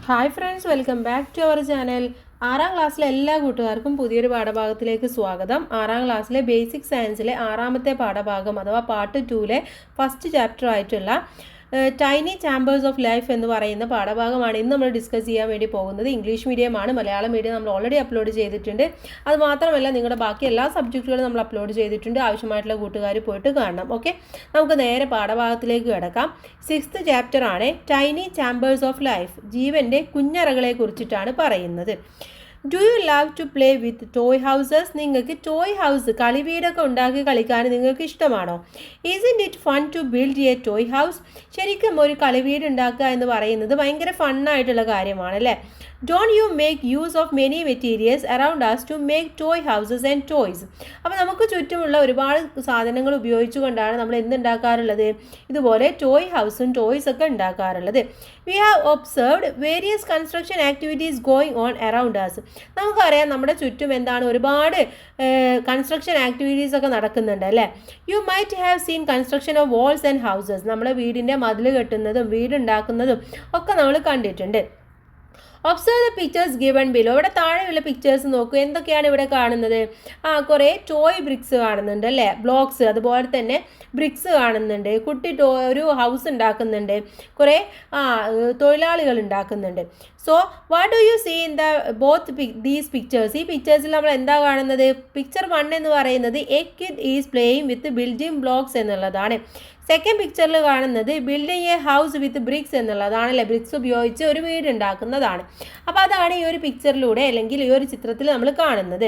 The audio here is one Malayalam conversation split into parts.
Hi friends, welcome back to our channel. 6ാം ക്ലാസ്സിലെ എല്ലാ കൂട്ടുകാർക്കും പുതിയൊരു പാഠഭാഗത്തിലേക്ക് സ്വാഗതം. 6ാം ക്ലാസ്സിലെ ബേസിക് സയൻസിലെ 6ാമത്തെ പാഠഭാഗം അഥവാ പാർട്ട് 2-ലെ ഫസ്റ്റ് ചാപ്റ്റർ ആയിട്ടുള്ള ടൈനി ചാമ്പേഴ്സ് ഓഫ് ലൈഫ് എന്ന് പറയുന്ന പാഠഭാഗമാണ് ഇന്ന് നമ്മൾ ഡിസ്കസ് ചെയ്യാൻ വേണ്ടി പോകുന്നത്. ഇംഗ്ലീഷ് മീഡിയമാണ്, മലയാളം മീഡിയം നമ്മൾ ഓൾറെഡി അപ്ലോഡ് ചെയ്തിട്ടുണ്ട്. അത് മാത്രമല്ല നിങ്ങളുടെ ബാക്കി എല്ലാ സബ്ജക്റ്റുകളും നമ്മൾ അപ്ലോഡ് ചെയ്തിട്ടുണ്ട്. ആവശ്യമായിട്ടുള്ള കൂട്ടുകാർ പോയിട്ട് കാണണം. ഓക്കെ, നമുക്ക് നേരെ പാഠഭാഗത്തിലേക്ക് കിടക്കാം. 6th ചാപ്റ്റർ ആണ് ടൈനി ചാമ്പേഴ്സ് ഓഫ് ലൈഫ്. ജീവൻ്റെ കുഞ്ഞറകളെ കുറിച്ചിട്ടാണ് പറയുന്നത്. Do you love to play with toy houses? നിങ്ങൾക്ക് ടോയ് ഹൗസ് കളിവീടൊക്കെ ഉണ്ടാക്കി കളിക്കാൻ നിങ്ങൾക്ക് ഇഷ്ടമാണോ? Isn't it fun to build a toy house? ശരിക്കും ഒരു കളിവീട് ഉണ്ടാക്കുക എന്ന് പറയുന്നത് ഭയങ്കര ഫണ്ണായിട്ടുള്ള കാര്യമാണ് അല്ലേ? Don't you make use of many materials around us to make toy houses and toys? അപ്പോൾ നമുക്ക് ചുറ്റുമുള്ള ഒരുപാട് സാധനങ്ങൾ ഉപയോഗിച്ചുകൊണ്ടാണ് നമ്മൾ എന്തുണ്ടാക്കാറുള്ളത്? ഇതുപോലെ ടോയ് ഹൗസും ടോയ്സ് ഒക്കെ ഉണ്ടാക്കാറുള്ളത്. We have observed various construction activities going on around us. നമുക്കറിയാം നമ്മുടെ ചുറ്റും എന്താണ് ഒരുപാട് കൺസ്ട്രക്ഷൻ ആക്ടിവിറ്റീസ് ഒക്കെ നടക്കുന്നുണ്ട് അല്ലേ? You might have seen construction of walls and houses. നമ്മുടെ വീടിൻ്റെ മതിൽ കെട്ടുന്നതും വീടുണ്ടാക്കുന്നതും ഒക്കെ നമ്മൾ കണ്ടിട്ടുണ്ട്. Observe the pictures given below. ഇവിടെ താഴെയുള്ള പിക്ചേഴ്സ് നോക്കൂ. എന്തൊക്കെയാണ് ഇവിടെ കാണുന്നത്? കുറേ ടോയ് ബ്രിക്സ് കാണുന്നുണ്ട് അല്ലേ? ബ്ലോക്സ്, അതുപോലെ തന്നെ ബ്രിക്സ് കാണുന്നുണ്ട്. കുട്ടി ഒരു ഹൗസ് ഉണ്ടാക്കുന്നുണ്ട്. കുറേ തൊഴിലാളികൾ ഉണ്ടാക്കുന്നുണ്ട്. So what do you see in the both these pictures? ഈ പിക്ചേഴ്സിൽ നമ്മൾ എന്താ കാണുന്നത്? പിക്ചർ 1 എന്ന് പറയുന്നത് a kid is playing with building blocks എന്നുള്ളതാണ്. സെക്കൻഡ് പിക്ചറിൽ കാണുന്നത് building a house with bricks എന്നുള്ളതാണല്ലേ? ബ്രിക്സ് ഉപയോഗിച്ച് ഒരു വീട് ഉണ്ടാക്കുന്നതാണ്. അപ്പോൾ അതാണ് ഈ ഒരു പിക്ചറിലൂടെ അല്ലെങ്കിൽ ഈ ഒരു ചിത്രത്തിൽ നമ്മൾ കാണുന്നത്.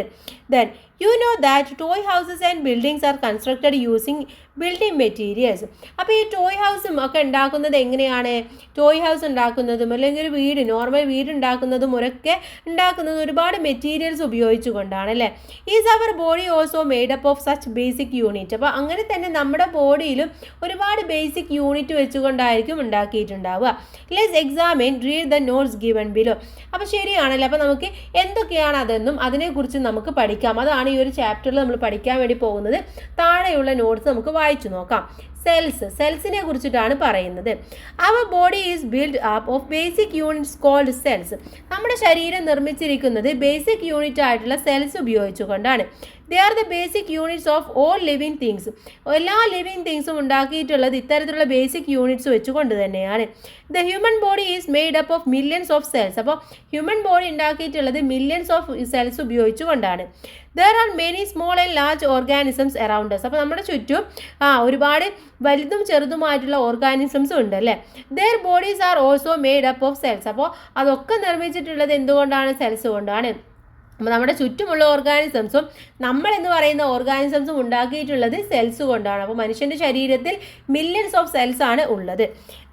Then you know that toy houses and buildings R constructed using building materials. അപ്പോൾ ഈ ടോയ് ഹൗസും ഒക്കെ ഉണ്ടാക്കുന്നത് എങ്ങനെയാണ്? ടോയ് ഹൗസ് ഉണ്ടാക്കുന്നതും അല്ലെങ്കിൽ ഒരു വീട്, നോർമൽ വീട് ഉണ്ടാക്കുന്നതും ഒക്കെ ഉണ്ടാക്കുന്നത് ഒരുപാട് മെറ്റീരിയൽസ് ഉപയോഗിച്ചുകൊണ്ടാണ് അല്ലേ? Is our body also made up of such basic unit? അപ്പോൾ അങ്ങനെ തന്നെ നമ്മുടെ ബോഡിയിലും ഒരുപാട് ബേസിക് യൂണിറ്റ് വെച്ചുകൊണ്ടായിരിക്കും ഉണ്ടാക്കിയിട്ടുണ്ടാവുക. Let's examine read the notes given below. അപ്പോൾ ശരിയാണല്ലോ. അപ്പോൾ നമുക്ക് എന്തൊക്കെയാണ് അതെന്നും അതിനെക്കുറിച്ച് നമുക്ക് പഠിക്കാം. അതാണ് ഈ ഒരു ചാപ്റ്ററിൽ നമ്മൾ പഠിക്കാൻ വേണ്ടി പോകുന്നത്. താഴെയുള്ള നോട്ട്സ് നമുക്ക് വായിച്ചു നോക്കാം. സെൽസിനെ കുറിച്ചിട്ടാണ് പറയുന്നത്. Our body is build up of basic units called cells. നമ്മുടെ ശരീരം നിർമ്മിച്ചിരിക്കുന്നത് ബേസിക് യൂണിറ്റ് ആയിട്ടുള്ള സെൽസ് ഉപയോഗിച്ചുകൊണ്ടാണ്. They are the basic units of all living things. എല്ലാ ലിവിങ് തിങ്സും ഉണ്ടാക്കിയിട്ടുള്ളത് ഇത്തരത്തിലുള്ള ബേസിക് യൂണിറ്റ്സ് വെച്ചുകൊണ്ട് തന്നെയാണ്. The human body is made up of millions of cells. അപ്പോൾ ഹ്യൂമൻ ബോഡി ഉണ്ടാക്കിയിട്ടുള്ളത് മില്യൺസ് ഓഫ് സെൽസ് ഉപയോഗിച്ചുകൊണ്ടാണ്. There are many small and large organisms around us. അപ്പോൾ നമ്മുടെ ചുറ്റും ഒരുപാട് വലുതും ചെറുതുമായിട്ടുള്ള ഓർഗാനിസംസും ഉണ്ട് അല്ലേ? There bodies are also made up of cells. അപ്പോൾ അതൊക്കെ നിർമ്മിച്ചിട്ടുള്ളത് എന്തുകൊണ്ടാണ്? സെൽസ് കൊണ്ടാണ്. അപ്പോൾ നമ്മുടെ ചുറ്റുമുള്ള ഓർഗാനിസംസും നമ്മൾ എന്ന് പറയുന്ന ഓർഗാനിസംസും ഉണ്ടാക്കിയിട്ടുള്ളത് സെൽസ് കൊണ്ടാണ്. അപ്പോൾ മനുഷ്യൻ്റെ ശരീരത്തിൽ മില്യൺസ് ഓഫ് സെൽസ് ആണ് ഉള്ളത്.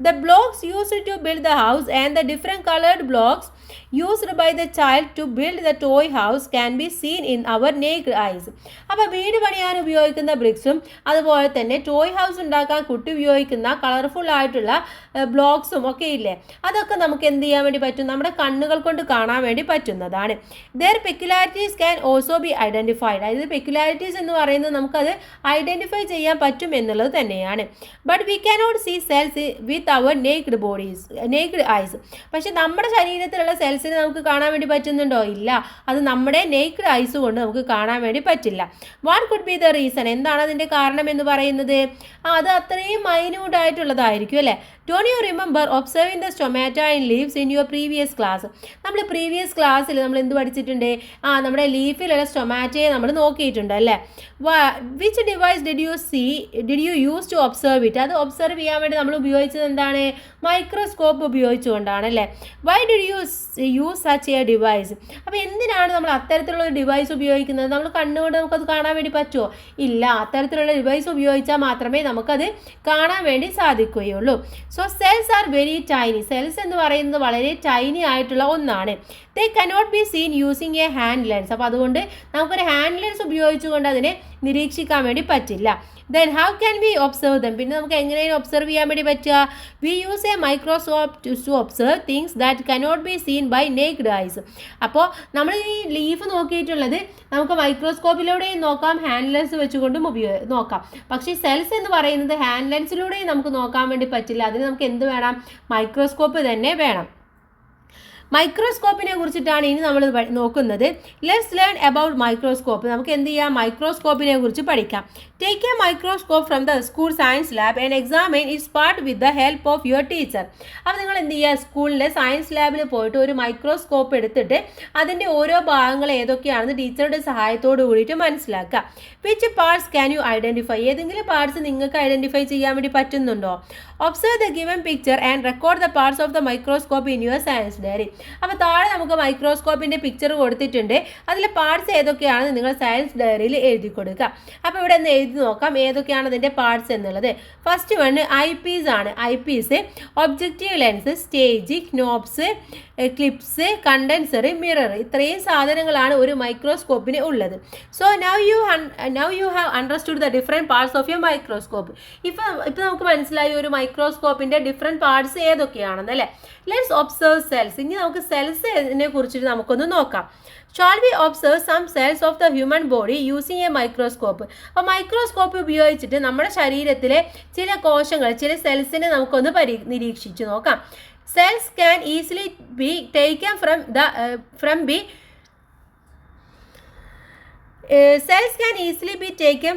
The blocks used to build the house and the different coloured blocks used by the child to build the toy house can be seen in our naked eyes. അപ്പോൾ വീട് പണിയാൻ ഉപയോഗിക്കുന്ന ബ്രിക്സും അതുപോലെ തന്നെ ടോയ് ഹൗസ് ഉണ്ടാക്കാൻ കുട്ടി ഉപയോഗിക്കുന്ന കളർഫുൾ ആയിട്ടുള്ള ബ്ലോക്സും ഒക്കെ ഇല്ലേ, അതൊക്കെ നമുക്ക് എന്ത് ചെയ്യാൻ വേണ്ടി പറ്റും? നമ്മുടെ കണ്ണുകൾ കൊണ്ട് കാണാൻ വേണ്ടി പറ്റുന്നതാണ്. Their peculiarities can also be identified. അതായത് പെക്യുലാരിറ്റീസ് എന്ന് പറയുന്നത് നമുക്കത് ഐഡൻറ്റിഫൈ ചെയ്യാൻ പറ്റും എന്നുള്ളത് തന്നെയാണ്. But we cannot see cells with our naked eyes. പക്ഷെ നമ്മുടെ ശരീരത്തിലുള്ള സെൽസിനെ നമുക്ക് കാണാൻ വേണ്ടി പറ്റുന്നുണ്ടോ? ഇല്ല. അത് നമ്മുടെ നേക്ഡ് ഐസ് കൊണ്ട് നമുക്ക് കാണാൻ വേണ്ടി പറ്റില്ല. What could be the reason? എന്താണ് അതിൻ്റെ കാരണം എന്ന് പറയുന്നത്? അത് അത്രയും മൈന്യൂട്ട് ആയിട്ടുള്ളതായിരിക്കും അല്ലേ? Don't you remember observing the സ്റ്റൊമാറ്റോ and leaves in your previous class? നമ്മൾ പ്രീവിയസ് ക്ലാസ്സിൽ നമ്മൾ എന്ത് പഠിച്ചിട്ടുണ്ട്? നമ്മുടെ ലീഫിലുള്ള സ്റ്റൊമാറ്റോയെ നമ്മൾ നോക്കിയിട്ടുണ്ട് അല്ലേ? Which device did you use to observe it? അത് ഒബ്സർവ് ചെയ്യാൻ വേണ്ടി നമ്മൾ ഉപയോഗിച്ചത് എന്താണ്? മൈക്രോസ്കോപ്പ് ഉപയോഗിച്ചുകൊണ്ടാണ് അല്ലേ? Why did you use such a device? അപ്പോൾ എന്തിനാണ് നമ്മൾ അത്തരത്തിലുള്ള ഒരു ഡിവൈസ് ഉപയോഗിക്കുന്നത്? നമ്മൾ കണ്ണുകൊണ്ട് നമുക്കത് കാണാൻ വേണ്ടി പറ്റുമോ? ഇല്ല. അത്തരത്തിലുള്ള ഡിവൈസ് ഉപയോഗിച്ചാൽ മാത്രമേ നമുക്കത് കാണാൻ വേണ്ടി സാധിക്കുകയുള്ളൂ. So cells are very tiny. Cells എന്ന് പറയുന്നത് വളരെ ടൈനി ആയിട്ടുള്ള ഒന്നാണ്. They cannot be scene using A hand lens. അപ്പോൾ അതുകൊണ്ട് നമുക്കൊരു ഹാൻഡ് ലെൻസ് ഉപയോഗിച്ചുകൊണ്ട് അതിനെ നിരീക്ഷിക്കാൻ വേണ്ടി പറ്റില്ല. Then how can we observe them? പിന്നെ നമുക്ക് എങ്ങനെയാണ് ഒബ്സർവ് ചെയ്യാൻ വേണ്ടി പറ്റുക? We use a microscope to observe things that cannot be seen by naked eyes. അപ്പോൾ നമ്മൾ ഈ ലീഫ് നോക്കിയിട്ടുള്ളത് നമുക്ക് മൈക്രോസ്കോപ്പിലൂടെയും നോക്കാം, ഹാൻഡ് ലെൻസ് വെച്ചുകൊണ്ടും നോക്കാം. പക്ഷേ സെൽസ് എന്ന് പറയുന്നത് ഹാൻഡ് ലെൻസിലൂടെയും നമുക്ക് നോക്കാൻ വേണ്ടി പറ്റില്ല. അതിന് നമുക്ക് എന്ത് വേണം? മൈക്രോസ്കോപ്പ് തന്നെ വേണം. മൈക്രോസ്കോപ്പിനെ കുറിച്ചിട്ടാണ് ഇനി നമ്മൾ നോക്കുന്നത്. Let's learn about microscope. നമുക്ക് എന്ത് ചെയ്യാം, മൈക്രോസ്കോപ്പിനെ കുറിച്ച് പഠിക്കാം. Take A microscope from the school science lab and examine it's part with the help of your teacher. അപ്പോൾ നിങ്ങൾ എന്ത് ചെയ്യുക, സ്കൂളിലെ സയൻസ് ലാബിൽ പോയിട്ട് ഒരു മൈക്രോസ്കോപ്പ് എടുത്തിട്ട് അതിൻ്റെ ഓരോ ഭാഗങ്ങൾ ഏതൊക്കെയാണെന്ന് ടീച്ചറുടെ സഹായത്തോട് കൂടിയിട്ട് മനസ്സിലാക്കുക. Which parts can you identify? ഏതെങ്കിലും പാർട്സ് നിങ്ങൾക്ക് ഐഡൻറ്റിഫൈ ചെയ്യാൻ വേണ്ടി പറ്റുന്നുണ്ടോ? Observe the given picture and record the parts of the microscope in your science diary. അപ്പോൾ താഴെ നമുക്ക് മൈക്രോസ്കോപ്പിൻ്റെ പിക്ചർ കൊടുത്തിട്ടുണ്ട്. അതിലെ പാർട്സ് ഏതൊക്കെയാണെന്ന് നിങ്ങൾ സയൻസ് ഡയറിയിൽ എഴുതി കൊടുക്കുക. അപ്പോൾ ഇവിടെ ഒന്ന് എഴുതി നോക്കാം ഏതൊക്കെയാണ് അതിൻ്റെ പാർട്സ് എന്നുള്ളത്. ഫസ്റ്റ് വൺ ഐ പീസ് ആണ്. Eyepiece, objective lens, stage, knobs, clips, condenser, mirror, ഇത്രയും സാധനങ്ങളാണ് ഒരു മൈക്രോസ്കോപ്പിന് ഉള്ളത്. So now you have understood the different parts of your microscope. ഇപ്പോൾ നമുക്ക് മനസ്സിലായി ഒരു മൈക്രോസ്കോപ്പിൻ്റെ ഡിഫറെൻറ്റ് പാർട്സ് ഏതൊക്കെയാണെന്ന് അല്ലേ. Let's observe cells. ഇനി നമുക്ക് സെൽസിനെ കുറിച്ചിട്ട് നമുക്കൊന്ന് നോക്കാം. Shall we observe some cells of the human body using a microscope. അപ്പോൾ മൈക്രോസ്കോപ്പ് ഉപയോഗിച്ചിട്ട് നമ്മുടെ ശരീരത്തിലെ ചില കോശങ്ങൾ, ചില സെൽസിനെ നമുക്കൊന്ന് നിരീക്ഷിച്ച് നോക്കാം. Cells can easily be taken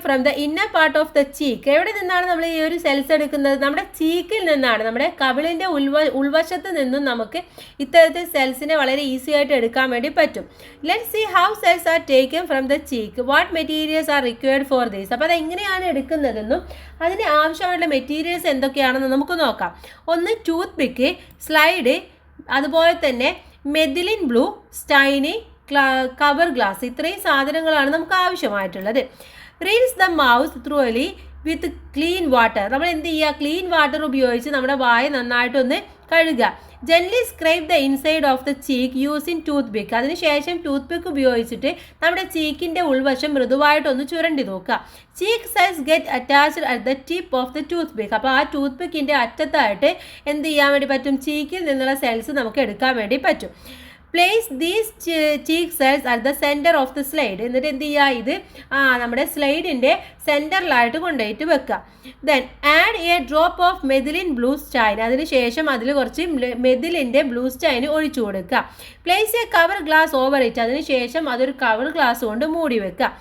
from the inner part of the cheek. എവിടെ നിന്നാണ് നമ്മൾ ഈ ഒരു സെൽസ് എടുക്കുന്നത്? നമ്മുടെ ചീക്കിൽ നിന്നാണ്. നമ്മുടെ കവിളിൻ്റെ ഉൾവശത്ത് നിന്നും നമുക്ക് ഇത്തരത്തിൽ സെൽസിനെ വളരെ ഈസി ആയിട്ട് എടുക്കാൻ വേണ്ടി പറ്റും. Let's see how cells are taken from the cheek. What materials are required for this. അപ്പോൾ അതെങ്ങനെയാണ് എടുക്കുന്നതെന്നും അതിന് ആവശ്യമായിട്ടുള്ള മെറ്റീരിയൽസ് എന്തൊക്കെയാണെന്ന് നമുക്ക് നോക്കാം. ഒന്ന് ടൂത്ത് പിക്ക്, സ്ലൈഡ്, അതുപോലെ തന്നെ മെഥിലിൻ ബ്ലൂ, സ്റ്റൈനി, കവർ ഗ്ലാസ്, ഇത്രയും സാധനങ്ങളാണ് നമുക്ക് ആവശ്യമായിട്ടുള്ളത്. Rinse the mouth truly with clean water. നമ്മൾ എന്ത് ചെയ്യുക, ക്ലീൻ വാട്ടർ ഉപയോഗിച്ച് നമ്മുടെ വായ നന്നായിട്ടൊന്ന് കഴുകുക. Gently scribe the inside of the cheek using toothpick. അതിനുശേഷം ടൂത്ത് പിക്ക് ഉപയോഗിച്ചിട്ട് നമ്മുടെ ചീക്കിൻ്റെ ഉൾവശം മൃദുവായിട്ടൊന്ന് ചുരണ്ടി നോക്കുക. Cheek cells get attached at the tip of the toothpick. അപ്പോൾ ആ ടൂത്ത് പിക്കിൻ്റെ അറ്റത്തായിട്ട് എന്ത് ചെയ്യാൻ വേണ്ടി പറ്റും, ചീക്കിൽ നിന്നുള്ള സെൽസ് നമുക്ക് എടുക്കാൻ വേണ്ടി പറ്റും. Place these cheek cells at the centre of the slide. എന്നിട്ട് എന്ത് ചെയ്യുക, ഇത് നമ്മുടെ സ്ലൈഡിൻ്റെ സെൻറ്ററിലായിട്ട് കൊണ്ടുപോയിട്ട് വെക്കുക. Then add a drop of methylene blue stain. അതിനുശേഷം അതിൽ കുറച്ച് മെഥിലിൻ്റെ ബ്ലൂ സ്റ്റൈൻ ഒഴിച്ചു കൊടുക്കുക. Place a cover glass over it. അതിനുശേഷം അതൊരു കവർ ഗ്ലാസ് കൊണ്ട് മൂടി വെക്കുക.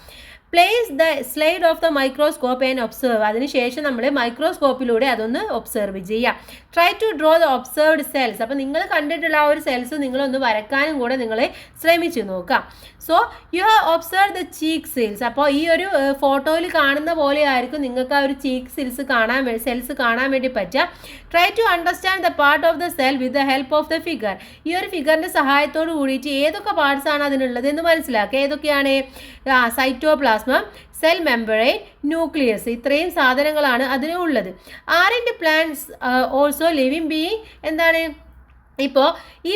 Place the slide of the microscope and observe. അതിനുശേഷം നമ്മൾ മൈക്രോസ്കോപ്പിലൂടെ അതൊന്ന് ഒബ്സർവ് ചെയ്യുക. Try to draw the observed cells. അപ്പോൾ നിങ്ങൾ കണ്ടിട്ടുള്ള ആ ഒരു സെൽസ് നിങ്ങളൊന്ന് വരക്കാനും കൂടെ നിങ്ങൾ ശ്രമിച്ചു നോക്കാം. So you have observe the cheek cells. അപ്പോൾ ഈ ഒരു ഫോട്ടോയിൽ കാണുന്ന പോലെ ആയിരിക്കും നിങ്ങൾക്ക് ആ ഒരു ചീക്ക് സെൽസ് കാണാൻ വേണ്ടി പറ്റുക. Try to understand the part of the cell with the help of the figure. ഈ ഒരു ഫിഗറിൻ്റെ സഹായത്തോട് കൂടിയിട്ട് ഏതൊക്കെ പാർട്സ് ആണ് അതിനുള്ളത് എന്ന് മനസ്സിലാക്കുക. ഏതൊക്കെയാണ്? സൈറ്റോപ്ലാസ്മം, സെൽ മെമ്പറൈൻ, ന്യൂക്ലിയസ്, ഇത്രയും സാധനങ്ങളാണ് അതിനുള്ളത്. ആറിൻ്റെ പ്ലാന്റ്സ് ഓൾസോ ലിവിങ് ബീയിങ്. എന്താണ് ഇപ്പോൾ ഈ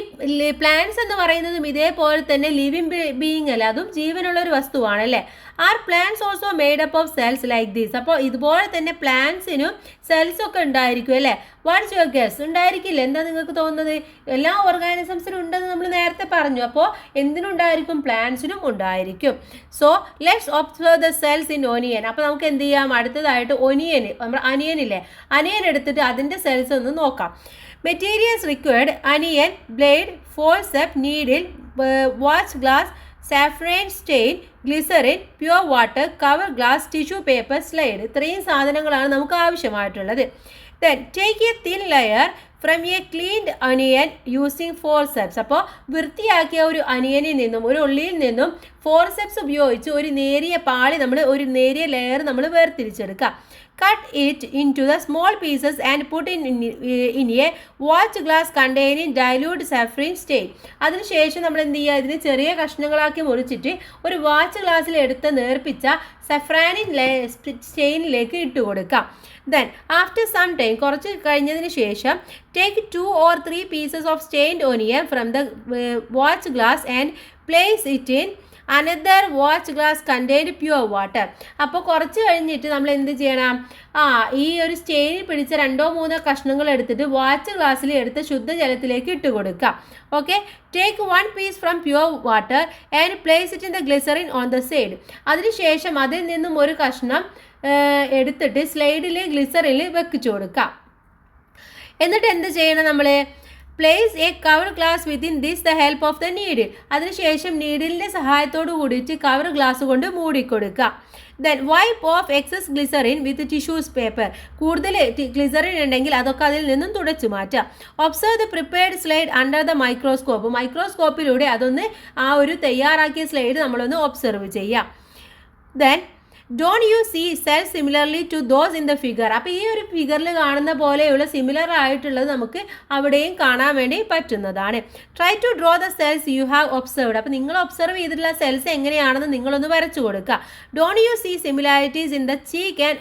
പ്ലാന്റ്സ് എന്ന് പറയുന്നതും ഇതേപോലെ തന്നെ ലിവിങ് ബീയിങ് അല്ല, അതും ജീവനുള്ള ഒരു വസ്തുവാണ് അല്ലേ. Are plants also made up of cells like these. അപ്പോൾ ഇതുപോലെ തന്നെ പ്ലാന്റ്സിനും സെൽസ് ഒക്കെ ഉണ്ടായിരിക്കും അല്ലേ. What's your guess? ഉണ്ടായിരിക്കില്ല. എന്താ നിങ്ങൾക്ക് തോന്നുന്നത്? എല്ലാ ഓർഗാനിസംസിനും ഉണ്ടെന്ന് നമ്മൾ നേരത്തെ പറഞ്ഞു. അപ്പോൾ എന്തിനുണ്ടായിരിക്കും? പ്ലാന്റ്സിനും ഉണ്ടായിരിക്കും. So let's observe the cells in onion. അപ്പോൾ നമുക്ക് എന്ത് ചെയ്യാം, അടുത്തതായിട്ട് ഒനിയൻ, നമ്മുടെ അനിയനില്ലേ, അനിയൻ എടുത്തിട്ട് അതിൻ്റെ സെൽസ് ഒന്ന് നോക്കാം. Materials required: onion, blade, forcep, needle, watch glass, saffron stain, glycerine, pure water, cover glass, tissue paper, slide. ഇത്രയും സാധനങ്ങളാണ് നമുക്ക് ആവശ്യമായിട്ടുള്ളത്. Then take a thin layer from a cleaned onion using forceps. അപ്പോൾ വൃത്തിയാക്കിയ ഒരു അനിയനിൽ നിന്നും, ഒരു ഉള്ളിയിൽ നിന്നും ഫോർസെപ്സ് ഉപയോഗിച്ച് ഒരു നേരിയ പാളി, ഒരു നേരിയ ലെയർ നമ്മൾ വേർതിരിച്ചെടുക്കുക. Cut it into the small pieces and put in a watch glass containing dilute saffron stain. അതിനുശേഷം നമ്മൾ എന്ത് ചെയ്യുക, ഇതിന് ചെറിയ കഷ്ണങ്ങളാക്കി മുറിച്ചിട്ട് ഒരു വാച്ച് ഗ്ലാസ്സിൽ എടുത്ത് നേർപ്പിച്ച സഫ്രാനിൻ സ്റ്റെയിനിലേക്ക് ഇട്ട് കൊടുക്കാം. ദെൻ ആഫ്റ്റർ സം ടൈം, കുറച്ച് കഴിഞ്ഞതിന് ശേഷം, take 2 or 3 pieces of stained onion from the watch glass and place it in another watch glass contained pure water. അപ്പോൾ കുറച്ച് കഴിഞ്ഞിട്ട് നമ്മൾ എന്ത് ചെയ്യണം, ഈ ഒരു സ്റ്റെയിനിൽ പിടിച്ച 2-3 കഷ്ണങ്ങൾ എടുത്തിട്ട് വാച്ച് ഗ്ലാസ്സിൽ എടുത്ത് ശുദ്ധജലത്തിലേക്ക് ഇട്ട് കൊടുക്കുക. Okay. Take 1 piece from pure water and place it in the glycerine on the side. അതിനുശേഷം അതിൽ നിന്നും ഒരു കഷ്ണം എടുത്തിട്ട് സ്ലൈഡിൽ ഗ്ലിസറിൽ വെക്കിച്ചു കൊടുക്കുക. എന്നിട്ട് എന്ത് ചെയ്യണം, നമ്മൾ place a cover glass within this the help of the needle. അതിനുശേഷം നീഡിലിൻ്റെ സഹായത്തോടു കൂടിയിട്ട് കവർ ഗ്ലാസ് കൊണ്ട് മൂടിക്കൊടുക്കുക. Then wipe off excess glycerine with tissues paper. കൂടുതൽ ഗ്ലിസറിൻ ഉണ്ടെങ്കിൽ അതൊക്കെ അതിൽ നിന്നും തുടച്ചു മാറ്റുക. Observe the prepared slide under the microscope. മൈക്രോസ്കോപ്പിലൂടെ അതൊന്ന് ആ ഒരു തയ്യാറാക്കിയ സ്ലൈഡ് നമ്മളൊന്ന് ഒബ്സർവ് ചെയ്യാം. Then don't you see cell similarly to those in the figure. അപ്പോൾ ഈ ഒരു ഫിഗറിൽ കാണുന്ന പോലെയുള്ള സിമിലർ ആയിട്ടുള്ളത് നമുക്ക് അവിടെയും കാണാൻ വേണ്ടി പറ്റുന്നതാണ്. Try to draw the cells you have observed. അപ്പോൾ നിങ്ങൾ ഒബ്സർവ് ചെയ്തിട്ടുള്ള സെൽസ് എങ്ങനെയാണെന്ന് നിങ്ങളൊന്ന് വരച്ചു കൊടുക്കുക. Don't you see similarities in the cheek and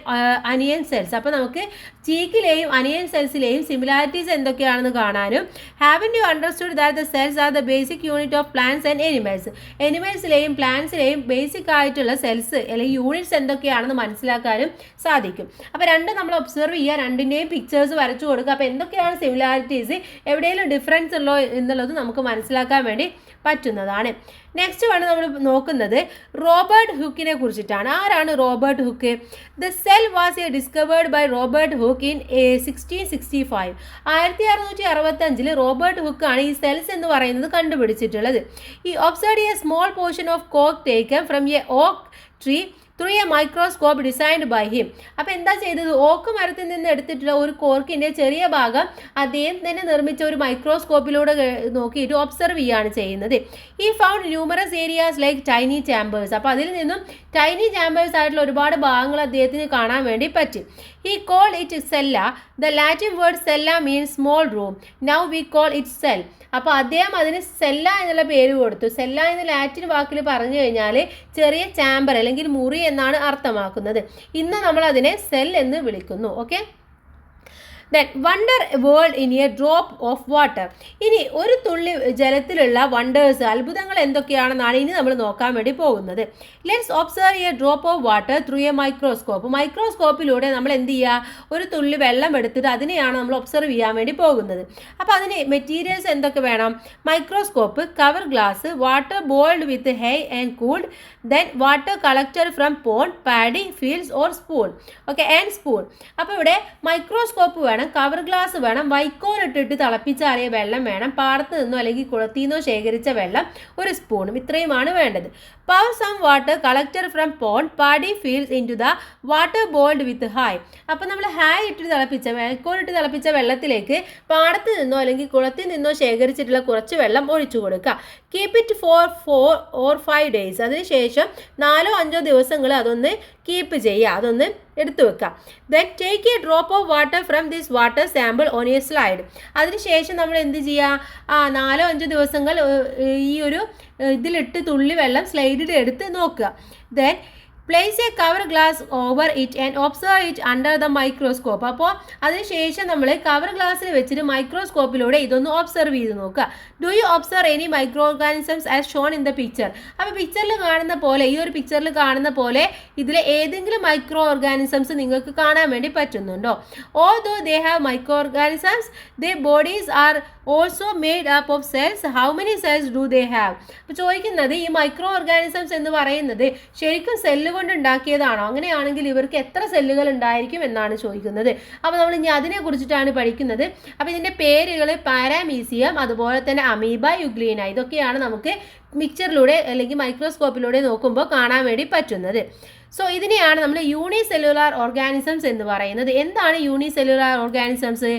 onion cells. അപ്പോൾ നമുക്ക് ചീക്കിലെയും അനിയൻ സെൽസിലെയും സിമിലാരിറ്റീസ് എന്തൊക്കെയാണെന്ന് കാണാനും have you understood that the cells are the basic unit of plants and animals. എനിമൽസിലെയും പ്ലാന്റ്സിലെയും ബേസിക് ആയിട്ടുള്ള സെൽസ് അല്ലെങ്കിൽ യൂണിറ്റ്സ് എന്തൊക്കെയാണെന്ന് മനസ്സിലാക്കാനും സാധിക്കും. അപ്പോൾ രണ്ടും നമ്മൾ ഒബ്സർവ് ചെയ്യുക, രണ്ടിൻ്റെയും പിക്ചേഴ്സ് വരച്ചു കൊടുക്കുക. അപ്പോൾ എന്തൊക്കെയാണ് സിമിലാരിറ്റീസ്, എവിടെയെങ്കിലും ഡിഫറൻസ് ഉള്ളോ എന്നുള്ളത് നമുക്ക് മനസ്സിലാക്കാൻ വേണ്ടി പറ്റുന്നതാണ്. നെക്സ്റ്റ് ആണ് നമ്മൾ നോക്കുന്നത് റോബർട്ട് ഹുക്കിനെ കുറിച്ചിട്ടാണ്. ആരാണ് Robert Hooke? The cell was discovered by Robert Hooke in 1665. 1665 Robert ഹുക്കാണ് ഈ സെൽസ് എന്ന് പറയുന്നത് കണ്ടുപിടിച്ചിട്ടുള്ളത്. ഈ observe a small portion of കോക്ക് taken from a oak tree through a microscope designed by him. അപ്പോൾ എന്താ ചെയ്തത്? ഓക്ക് മരത്തിൽ നിന്ന് എടുത്തിട്ടുള്ള ഒരു കോർക്കിൻ്റെ ചെറിയ ഭാഗം അദ്ദേഹം തന്നെ നിർമ്മിച്ച ഒരു മൈക്രോസ്കോപ്പിലൂടെ നോക്കിയിട്ട് ഒബ്സർവ് ചെയ്യുകയാണ് ചെയ്യുന്നത്. ഈ found numerous areas like tiny chambers. അപ്പോൾ അതിൽ നിന്നും ടൈനി ചാമ്പേഴ്സ് ആയിട്ടുള്ള ഒരുപാട് ഭാഗങ്ങൾ അദ്ദേഹത്തിന് കാണാൻ വേണ്ടി പറ്റും. He called it cella. The Latin word cella means small room. Now we call it cell. അപ്പോൾ അദ്ദേഹം അതിന് സെല്ല എന്നുള്ള പേര് കൊടുത്തു. സെല്ല എന്ന ലാറ്റിൻ വാക്കിൽ പറഞ്ഞു കഴിഞ്ഞാൽ ചെറിയ ചാമ്പർ അല്ലെങ്കിൽ മുറി എന്നാണ് അർത്ഥമാക്കുന്നത്. ഇന്ന് നമ്മൾ അതിനെ സെൽ എന്ന് വിളിക്കുന്നു. Okay. Then wonder world in A drop of water. ഇനി ഒരു തുള്ളി ജലത്തിലുള്ള വണ്ടേഴ്സ്, അത്ഭുതങ്ങൾ എന്തൊക്കെയാണെന്നാണ് ഇനി നമ്മൾ നോക്കാൻ വേണ്ടി പോകുന്നത്. Let's observe a drop of water through a microscope. മൈക്രോസ്കോപ്പിലൂടെ നമ്മൾ എന്ത് ചെയ്യുക? ഒരു തുള്ളി വെള്ളം എടുത്തിട്ട് അതിനെയാണ് നമ്മൾ ഒബ്സർവ് ചെയ്യാൻ വേണ്ടി പോകുന്നത്. അപ്പോൾ അതിന് മെറ്റീരിയൽസ് എന്തൊക്കെ വേണം? Microscope, cover glass, water boiled with high and cooled, then water collected from pond, paddy, fields or spoon. Okay, and spoon. അപ്പോൾ ഇവിടെ മൈക്രോസ്കോപ്പ് വേണം, കവർ ഗ്ലാസ് വേണം, വൈക്കോലിട്ടിട്ട് തിളപ്പിച്ചാറിയ വെള്ളം വേണം, പാടത്ത് നിന്നോ അല്ലെങ്കിൽ കുളത്തിൽ നിന്നോ ശേഖരിച്ച വെള്ളം, ഒരു സ്പൂണും. ഇത്രയുമാണ് വേണ്ടത്. pour some water collected from pond, paddy fields into the water boiled with high. അപ്പോൾ നമ്മൾ ഹായ് ഇട്ട് തിളപ്പിച്ച വൈക്കോലിട്ട് തിളപ്പിച്ച വെള്ളത്തിലേക്ക് പാടത്ത് നിന്നോ അല്ലെങ്കിൽ കുളത്തിൽ നിന്നോ ശേഖരിച്ചിട്ടുള്ള കുറച്ച് വെള്ളം ഒഴിച്ചു കൊടുക്കുക. Keep it for 4 or 5 days. അതിനുശേഷം 4-5 ദിവസങ്ങൾ അതൊന്ന് കീപ്പ് ചെയ്യുക, അതൊന്ന് എടുത്തു വെക്കുക. Then take A drop of water from this water sample on A slide. അതിനുശേഷം നമ്മൾ എന്ത് ചെയ്യുക? 4-5 ദിവസങ്ങൾ ഈ ഒരു ഇതിലിട്ട് തുള്ളി വെള്ളം സ്ലൈഡിൽ എടുത്ത് നോക്കുക. Then place a cover glass over it and observe it under the microscope. അപ്പോൾ അതിനുശേഷം നമ്മൾ കവർ ഗ്ലാസ്സിൽ വെച്ചിട്ട് മൈക്രോസ്കോപ്പിലൂടെ ഇതൊന്ന് ഒബ്സർവ് ചെയ്ത് നോക്കുക. Do you observe any micro organisms as shown in the picture. അപ്പോൾ പിക്ചറിൽ കാണുന്ന പോലെ, ഈ ഒരു പിക്ചറിൽ കാണുന്ന പോലെ ഇതിലെ ഏതെങ്കിലും മൈക്രോ ഓർഗാനിസംസ് നിങ്ങൾക്ക് കാണാൻ വേണ്ടി പറ്റുന്നുണ്ടോ? Although they have micro organisms, they bodies are also made up of cells. How many cells do they have? അപ്പോൾ ചോദിക്കുന്നത് ഈ മൈക്രോ ഓർഗാനിസംസ് എന്ന് പറയുന്നത് ശരിക്കും സെല്ല് കൊണ്ട് ഉണ്ടാക്കിയതാണോ? അങ്ങനെയാണെങ്കിൽ ഇവർക്ക് എത്ര സെല്ലുകൾ ഉണ്ടായിരിക്കും എന്നാണ് ചോദിക്കുന്നത്. അപ്പോൾ നമ്മൾ ഇനി അതിനെ കുറിച്ചിട്ടാണ് പഠിക്കുന്നത്. അപ്പോൾ ഇതിൻ്റെ പേരുകൾ പാരാമീസിയം, അതുപോലെ തന്നെ അമീബ, യുഗ്ലീന, ഇതൊക്കെയാണ് നമുക്ക് മിക്ചറിലൂടെ അല്ലെങ്കിൽ മൈക്രോസ്കോപ്പിലൂടെ നോക്കുമ്പോൾ കാണാൻ വേണ്ടി പറ്റുന്നത്. സോ ഇതിനെയാണ് നമ്മൾ യൂണിസെല്ലുലാർ ഓർഗാനിസംസ് എന്ന് പറയുന്നത്. എന്താണ് unicellular organisms?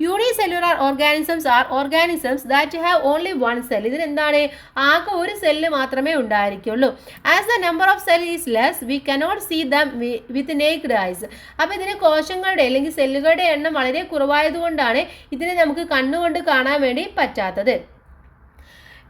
Unicellular organisms are organisms that have only one cell. ഇതിനെന്താണ്? ആകെ ഒരു സെല്ല് മാത്രമേ ഉണ്ടായിരിക്കുള്ളൂ. As the number of cell is less we cannot see them with naked eyes. അപ്പോൾ ഇതിന് കോശങ്ങളുടെ അല്ലെങ്കിൽ സെല്ലുകളുടെ എണ്ണം വളരെ കുറവായതുകൊണ്ടാണ് ഇതിനെ നമുക്ക് കണ്ണുകൊണ്ട് കാണാൻ വേണ്ടി പറ്റാത്തത്.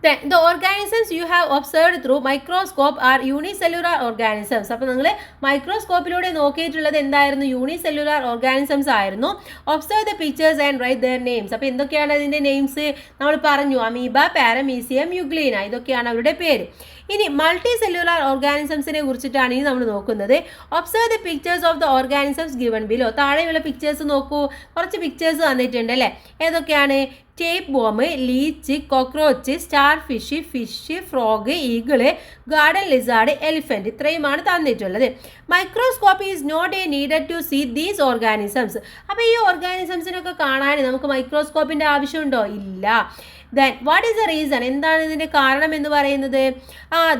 The organisms you have observed through microscope are unicellular organisms. അപ്പോൾ നിങ്ങൾ മൈക്രോസ്കോപ്പിലൂടെ നോക്കിയിട്ടുള്ളത് എന്തായിരുന്നു? യൂണിസെല്ലുലാർ ഓർഗാനിസംസ് ആയിരുന്നു. Observe the pictures and write their names. അപ്പോൾ എന്തൊക്കെയാണ് അതിൻ്റെ നെയിംസ്? നമ്മൾ പറഞ്ഞു, അമീബ, പാരമീസിയം, യുഗ്ലീന, ഇതൊക്കെയാണ് അവരുടെ പേര്. ഇനി മൾട്ടി സെല്ലുലാർ ഓർഗാനിസംസിനെ കുറിച്ചിട്ടാണ് ഇനി നമ്മൾ നോക്കുന്നത്. Observe the pictures of the organisms given below. താഴെയുള്ള പിക്ചേഴ്സ് നോക്കൂ. കുറച്ച് പിക്ചേഴ്സ് തന്നിട്ടുണ്ട് അല്ലേ? ഏതൊക്കെയാണ്? Tapeworm, leech, cockroach, starfish, frog, eagle, garden lizard, elephant, ഇത്രയുമാണ് തന്നിട്ടുള്ളത്. Microscope is not a needed to see these organisms. അപ്പോൾ ഈ ഓർഗാനിസംസിനൊക്കെ കാണാൻ നമുക്ക് മൈക്രോസ്കോപ്പിൻ്റെ ആവശ്യമുണ്ടോ? ഇല്ല. Then what is the reason? എന്താണ് ഇതിൻ്റെ കാരണം എന്ന് പറയുന്നത്?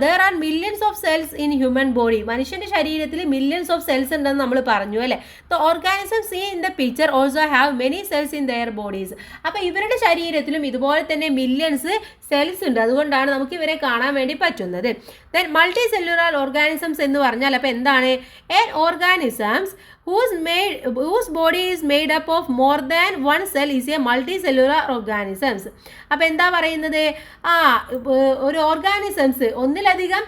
There are millions of cells in human body. മനുഷ്യൻ്റെ ശരീരത്തിൽ മില്യൺസ് ഓഫ് സെൽസ് ഉണ്ടെന്ന് നമ്മൾ പറഞ്ഞു അല്ലേ. The organism see in the picture also have many cells in their bodies. അപ്പോൾ ഇവരുടെ ശരീരത്തിലും ഇതുപോലെ തന്നെ മില്യൺസ് സെൽസ് ഉണ്ട്. അതുകൊണ്ടാണ് നമുക്ക് ഇവരെ കാണാൻ വേണ്ടി പറ്റുന്നത്. ദെൻ മൾട്ടി സെല്ലുലാർ ഓർഗാനിസംസ് എന്ന് പറഞ്ഞാൽ അപ്പോൾ എന്താണ്? N organisms whose body is made up of more than one cell is a multicellular organisms. അപ്പോൾ എന്താ പറയുന്നത്? ഒരു ഓർഗാനിസംസ് ഒന്നിലധികം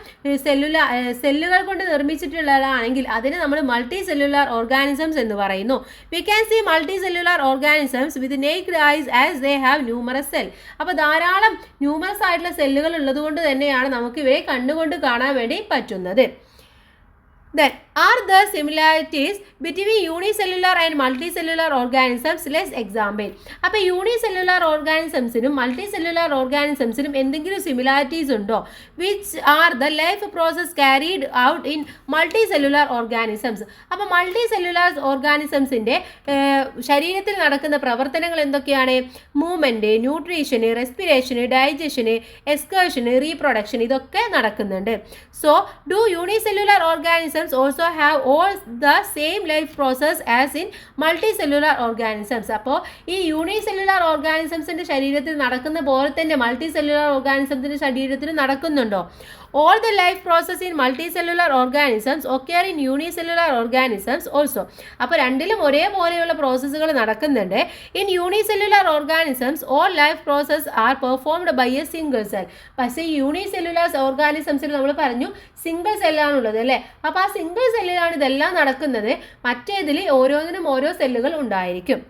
സെല്ലുകൾ കൊണ്ട് നിർമ്മിച്ചിട്ടുള്ളതാണെങ്കിൽ അതിനെ നമ്മൾ മൾട്ടി സെല്ലുലാർ ഓർഗാനിസംസ് എന്ന് പറയുന്നു. We can see multicellular organisms with naked eyes as they have numerous cell. അപ്പോൾ ധാരാളം ന്യൂമറസ് ആയിട്ടുള്ള സെല്ലുകൾ ഉള്ളതുകൊണ്ട് തന്നെയാണ് നമുക്ക് ഇവരെ കണ്ണുകൊണ്ട് കാണാൻ വേണ്ടി പറ്റുന്നത്. Then, are there similarities between unicellular and multicellular organisms? Let's examine. അപ്പോൾ യൂണിസെല്ലുലാർ ഓർഗാനിസംസിനും മൾട്ടിസെല്ലുലാർ ഓർഗാനിസംസിനും എന്തെങ്കിലും സിമിലാരിറ്റീസ് ഉണ്ടോ? Which are the life process carried out in multicellular organisms. അപ്പോൾ മൾട്ടിസെല്ലുലാർ ഓർഗാനിസംസിൻ്റെ ശരീരത്തിൽ നടക്കുന്ന പ്രവർത്തനങ്ങൾ എന്തൊക്കെയാണ്? Movement, nutrition, respiration, digestion, എക്സ്കേർഷന്, reproduction, ഇതൊക്കെ നടക്കുന്നുണ്ട്. So do unicellular organisms also have all the same life process as in multicellular organisms. അപ്പോൾ ഈ യൂണിസെല്ലുലാർ ഓർഗാനിസംസിൻ്റെ ശരീരത്തിൽ നടക്കുന്ന പോലെ തന്നെ മൾട്ടിസെല്ലുലാർ ഓർഗാനിസംസിൻ്റെ ശരീരത്തിൽ നടക്കുന്നുണ്ടോ? All the life process in multicellular organisms occur in unicellular organisms also. അപ്പോൾ രണ്ടിലും ഒരേപോലെയുള്ള പ്രോസസ്സുകൾ നടക്കുന്നുണ്ട്. In unicellular organisms all life process are performed by a single cell. പക്ഷേ യൂണിസെല്ലുലാർ ഓർഗാനിസംസിൽ നമ്മൾ പറഞ്ഞു സിംഗിൾ സെല്ലാണുള്ളത് അല്ലേ. അപ്പോൾ ആ സിംഗിൾ സെല്ലിലാണ് ഇതെല്ലാം നടക്കുന്നത്. മറ്റേതിൽ ഓരോന്നിനും ഓരോ സെല്ലുകൾ ഉണ്ടായിരിക്കും.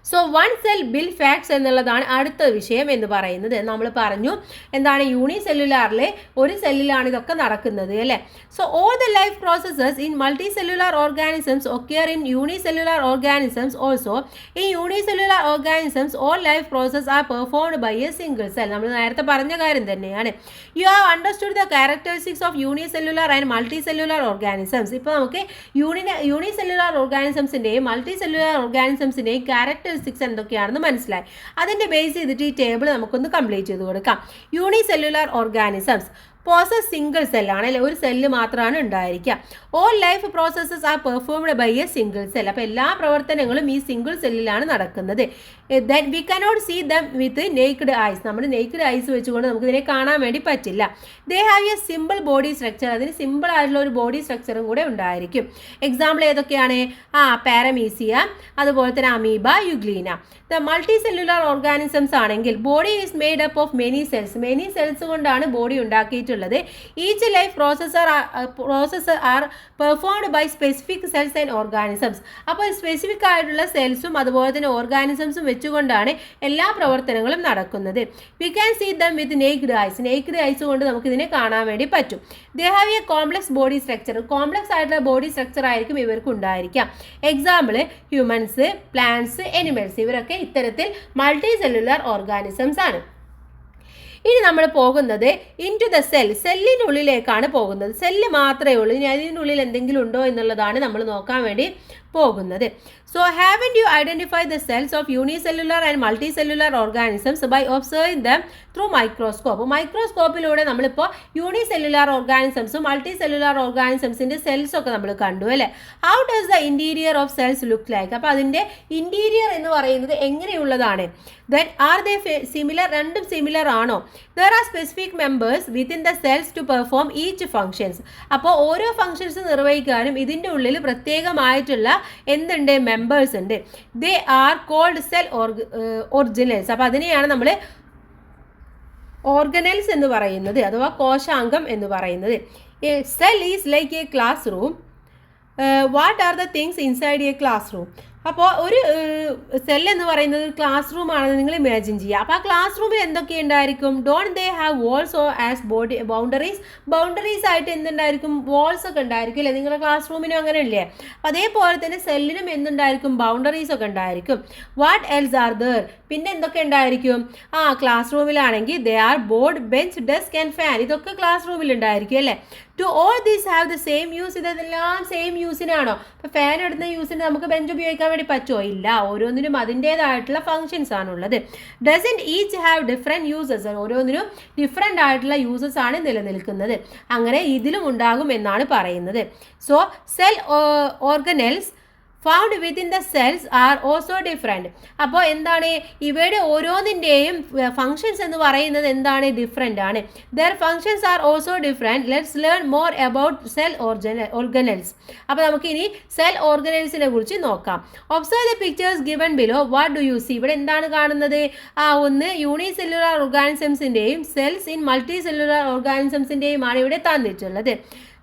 So one cell bill facts എന്നുള്ളതാണ് അടുത്ത വിഷയം എന്ന് പറയുന്നത്. നമ്മൾ പറഞ്ഞു എന്താണ്? യൂണിസെല്ലുലാറിൽ ഒരു സെല്ലിലാണ് ഇതൊക്കെ നടക്കുന്നത് അല്ലേ. So all the life processes in multicellular organisms occur in unicellular organisms also. ഈ unicellular organisms all life process are performed by a single cell. നമ്മൾ നേരത്തെ പറഞ്ഞ കാര്യം തന്നെയാണ്. You have understood the characteristics of unicellular and multicellular organisms. ഇപ്പോൾ നമുക്ക് യൂണിസെല്ലുലാർ ഓർഗാനിസംസിൻ്റെയും മൾട്ടി സെല്ലുലാർ ഓർഗാനിസംസിൻ്റെയും ക്യാരക്ടറിസ്റ്റിക്സ് എന്തൊക്കെയാണെന്ന് മനസ്സിലായി. അതിൻ്റെ ബേസ് ചെയ്തിട്ട് ഈ ടേബിൾ നമുക്കൊന്ന് കംപ്ലീറ്റ് ചെയ്ത് കൊടുക്കാം. യൂണിസെല്ലുലാർ ഓർഗാനിസംസ് പ്രോസസ് സിംഗിൾ സെല്ലാണ് അല്ലെ, ഒരു സെല്ല് മാത്രമാണ് ഉണ്ടായിരിക്കുക. All life processes are performed by a single cell. അപ്പോൾ എല്ലാ പ്രവർത്തനങ്ങളും ഈ സിംഗിൾ സെല്ലിലാണ് നടക്കുന്നത്. Then we cannot see them with naked eyes. നമ്മൾ നേക്ഡ് ഐസ് വെച്ചുകൊണ്ട് നമുക്ക് ഇതിനെ കാണാൻ വേണ്ടി പറ്റില്ല. They have a simple body structure. അതിന് സിമ്പിൾ ആയിട്ടുള്ള ഒരു ബോഡി സ്ട്രക്ചറും കൂടെ ഉണ്ടായിരിക്കും. എക്സാമ്പിൾ ഏതൊക്കെയാണ്? പാരമീസിയ, അതുപോലെ തന്നെ amoeba, euglena. The multicellular organisms ആണെങ്കിൽ body is made up of many cells. Many cells കൊണ്ടാണ് ബോഡി ഉണ്ടാക്കിയിട്ടുള്ളത്. Each life processes are performed by specific cells and organisms. അപ്പോൾ സ്പെസിഫിക് ആയിട്ടുള്ള സെൽസും അതുപോലെ തന്നെ ഓർഗാനിസംസും വെച്ചുകൊണ്ടാണ് എല്ലാ പ്രവർത്തനങ്ങളും നടക്കുന്നത്. We can see them with naked eyes. Naked eyes കൊണ്ട് നമുക്ക് ഇതിനെ കാണാൻ വേണ്ടി പറ്റും. They have a complex body structure. Complex ആയിട്ടുള്ള ബോഡി സ്ട്രക്ചർ ആയിരിക്കും ഇവർക്ക് ഉണ്ടായിരിക്കാം. Example humans, plants, animals. ഇവരൊക്കെ ഇത്തരത്തിൽ മൾട്ടി സെല്ലുലാർ ഓർഗാനിസംസ് ആണ്. ഇനി നമ്മൾ പോകുന്നത് ഇൻടു ദ സെൽ. സെല്ലിനുള്ളിലേക്കാണ് പോകുന്നത്. സെല്ല് മാത്രമേ ഉള്ളൂ. ഇനി അതിനുള്ളിൽ എന്തെങ്കിലും ഉണ്ടോ എന്നുള്ളതാണ് നമ്മൾ നോക്കാൻ വേണ്ടി പോകുന്നത്. So haven't you identified the cells of unicellular and multicellular organisms by observing them through microscope? മൈക്രോസ്കോപ്പിലൂടെ നമ്മളിപ്പോൾ യൂണിസെല്ലുലാർ ഓർഗാനിസംസും മൾട്ടി സെല്ലുലാർ ഓർഗാനിസംസിൻ്റെ സെൽസൊക്കെ നമ്മൾ കണ്ടു അല്ലേ. How does the interior of cells look like? അപ്പോൾ അതിൻ്റെ ഇൻറ്റീരിയർ എന്ന് പറയുന്നത് എങ്ങനെയുള്ളതാണ്? Then are they similar? രണ്ടും സിമിലർ ആണോ? There are specific members within the cells to perform each functions. അപ്പോൾ ഓരോ ഫങ്ഷൻസ് നിർവഹിക്കാനും ഇതിൻ്റെ ഉള്ളിൽ പ്രത്യേകമായിട്ടുള്ള എന്തുണ്ട്? മെമ്പേഴ്സ് ഉണ്ട്. They are called cell organelles. അപ്പോൾ അതിനെയാണ് നമ്മൾ ഓർഗനൽസ് എന്ന് പറയുന്നത്, അഥവാ കോശാംഗം എന്ന് പറയുന്നത്. A cell is like A class room. What are the things inside A class room? അപ്പോൾ ഒരു സെൽ എന്ന് പറയുന്നത് ക്ലാസ് റൂം ആണെന്ന് നിങ്ങൾ ഇമാജിൻ ചെയ്യുക. അപ്പോൾ ആ ക്ലാസ് റൂമിൽ എന്തൊക്കെ ഉണ്ടായിരിക്കും? Don't they have walls or as boundaries ആയിട്ട് എന്തുണ്ടായിരിക്കും? വാൾസ് ഒക്കെ ഉണ്ടായിരിക്കും അല്ലേ? നിങ്ങളുടെ ക്ലാസ് റൂമിനും അങ്ങനെ ഇല്ലേ? അപ്പോൾ അതേപോലെ തന്നെ സെല്ലിനും എന്തുണ്ടായിരിക്കും? ബൗണ്ടറീസ് ഒക്കെ ഉണ്ടായിരിക്കും. What else are there? പിന്നെ എന്തൊക്കെ ഉണ്ടായിരിക്കും? ക്ലാസ് റൂമിലാണെങ്കിൽ they are board, bench, desk and fan. ഇതൊക്കെ ക്ലാസ് റൂമിൽ ഉണ്ടായിരിക്കും അല്ലേ? Do all these have the same use. ഇതെല്ലാം സെയിം യൂസിനാണോ? ഇപ്പോൾ ഫാൻ എടുക്കുന്ന യൂസിന് നമുക്ക് ബെഞ്ച് ഉപയോഗിക്കാൻ വേണ്ടി പറ്റുമോ? ഇല്ല. ഓരോന്നിനും അതിൻ്റേതായിട്ടുള്ള ഫങ്ഷൻസ് ആണുള്ളത്. Doesn't each have different uses. ഓരോന്നിനും ഡിഫറെൻ്റ് ആയിട്ടുള്ള യൂസസ് ആണ് നിലനിൽക്കുന്നത്. അങ്ങനെ ഇതിലും ഉണ്ടാകും എന്നാണ് പറയുന്നത്. So cell organelles found within the cells R also different. അപ്പോൾ എന്താണ്? ഇവയുടെ ഓരോന്നിൻ്റെയും ഫങ്ഷൻസ് എന്ന് പറയുന്നത് എന്താണ്? ഡിഫറെൻ്റ് ആണ്. Their functions are also different. Let's learn more about cell organelles. അപ്പോൾ നമുക്കിനി സെൽ ഓർഗനൽസിനെ കുറിച്ച് നോക്കാം. Observe the pictures given below. What do you see? ഇവിടെ എന്താണ് കാണുന്നത്? ഒന്ന് യൂണിസെല്ലുലാർ ഓർഗാനിസംസിൻ്റെയും സെൽസ് ഇൻ മൾട്ടി സെല്ലുലാർ ഓർഗാനിസംസിൻ്റെയുമാണ് ഇവിടെ തന്നിട്ടുള്ളത്.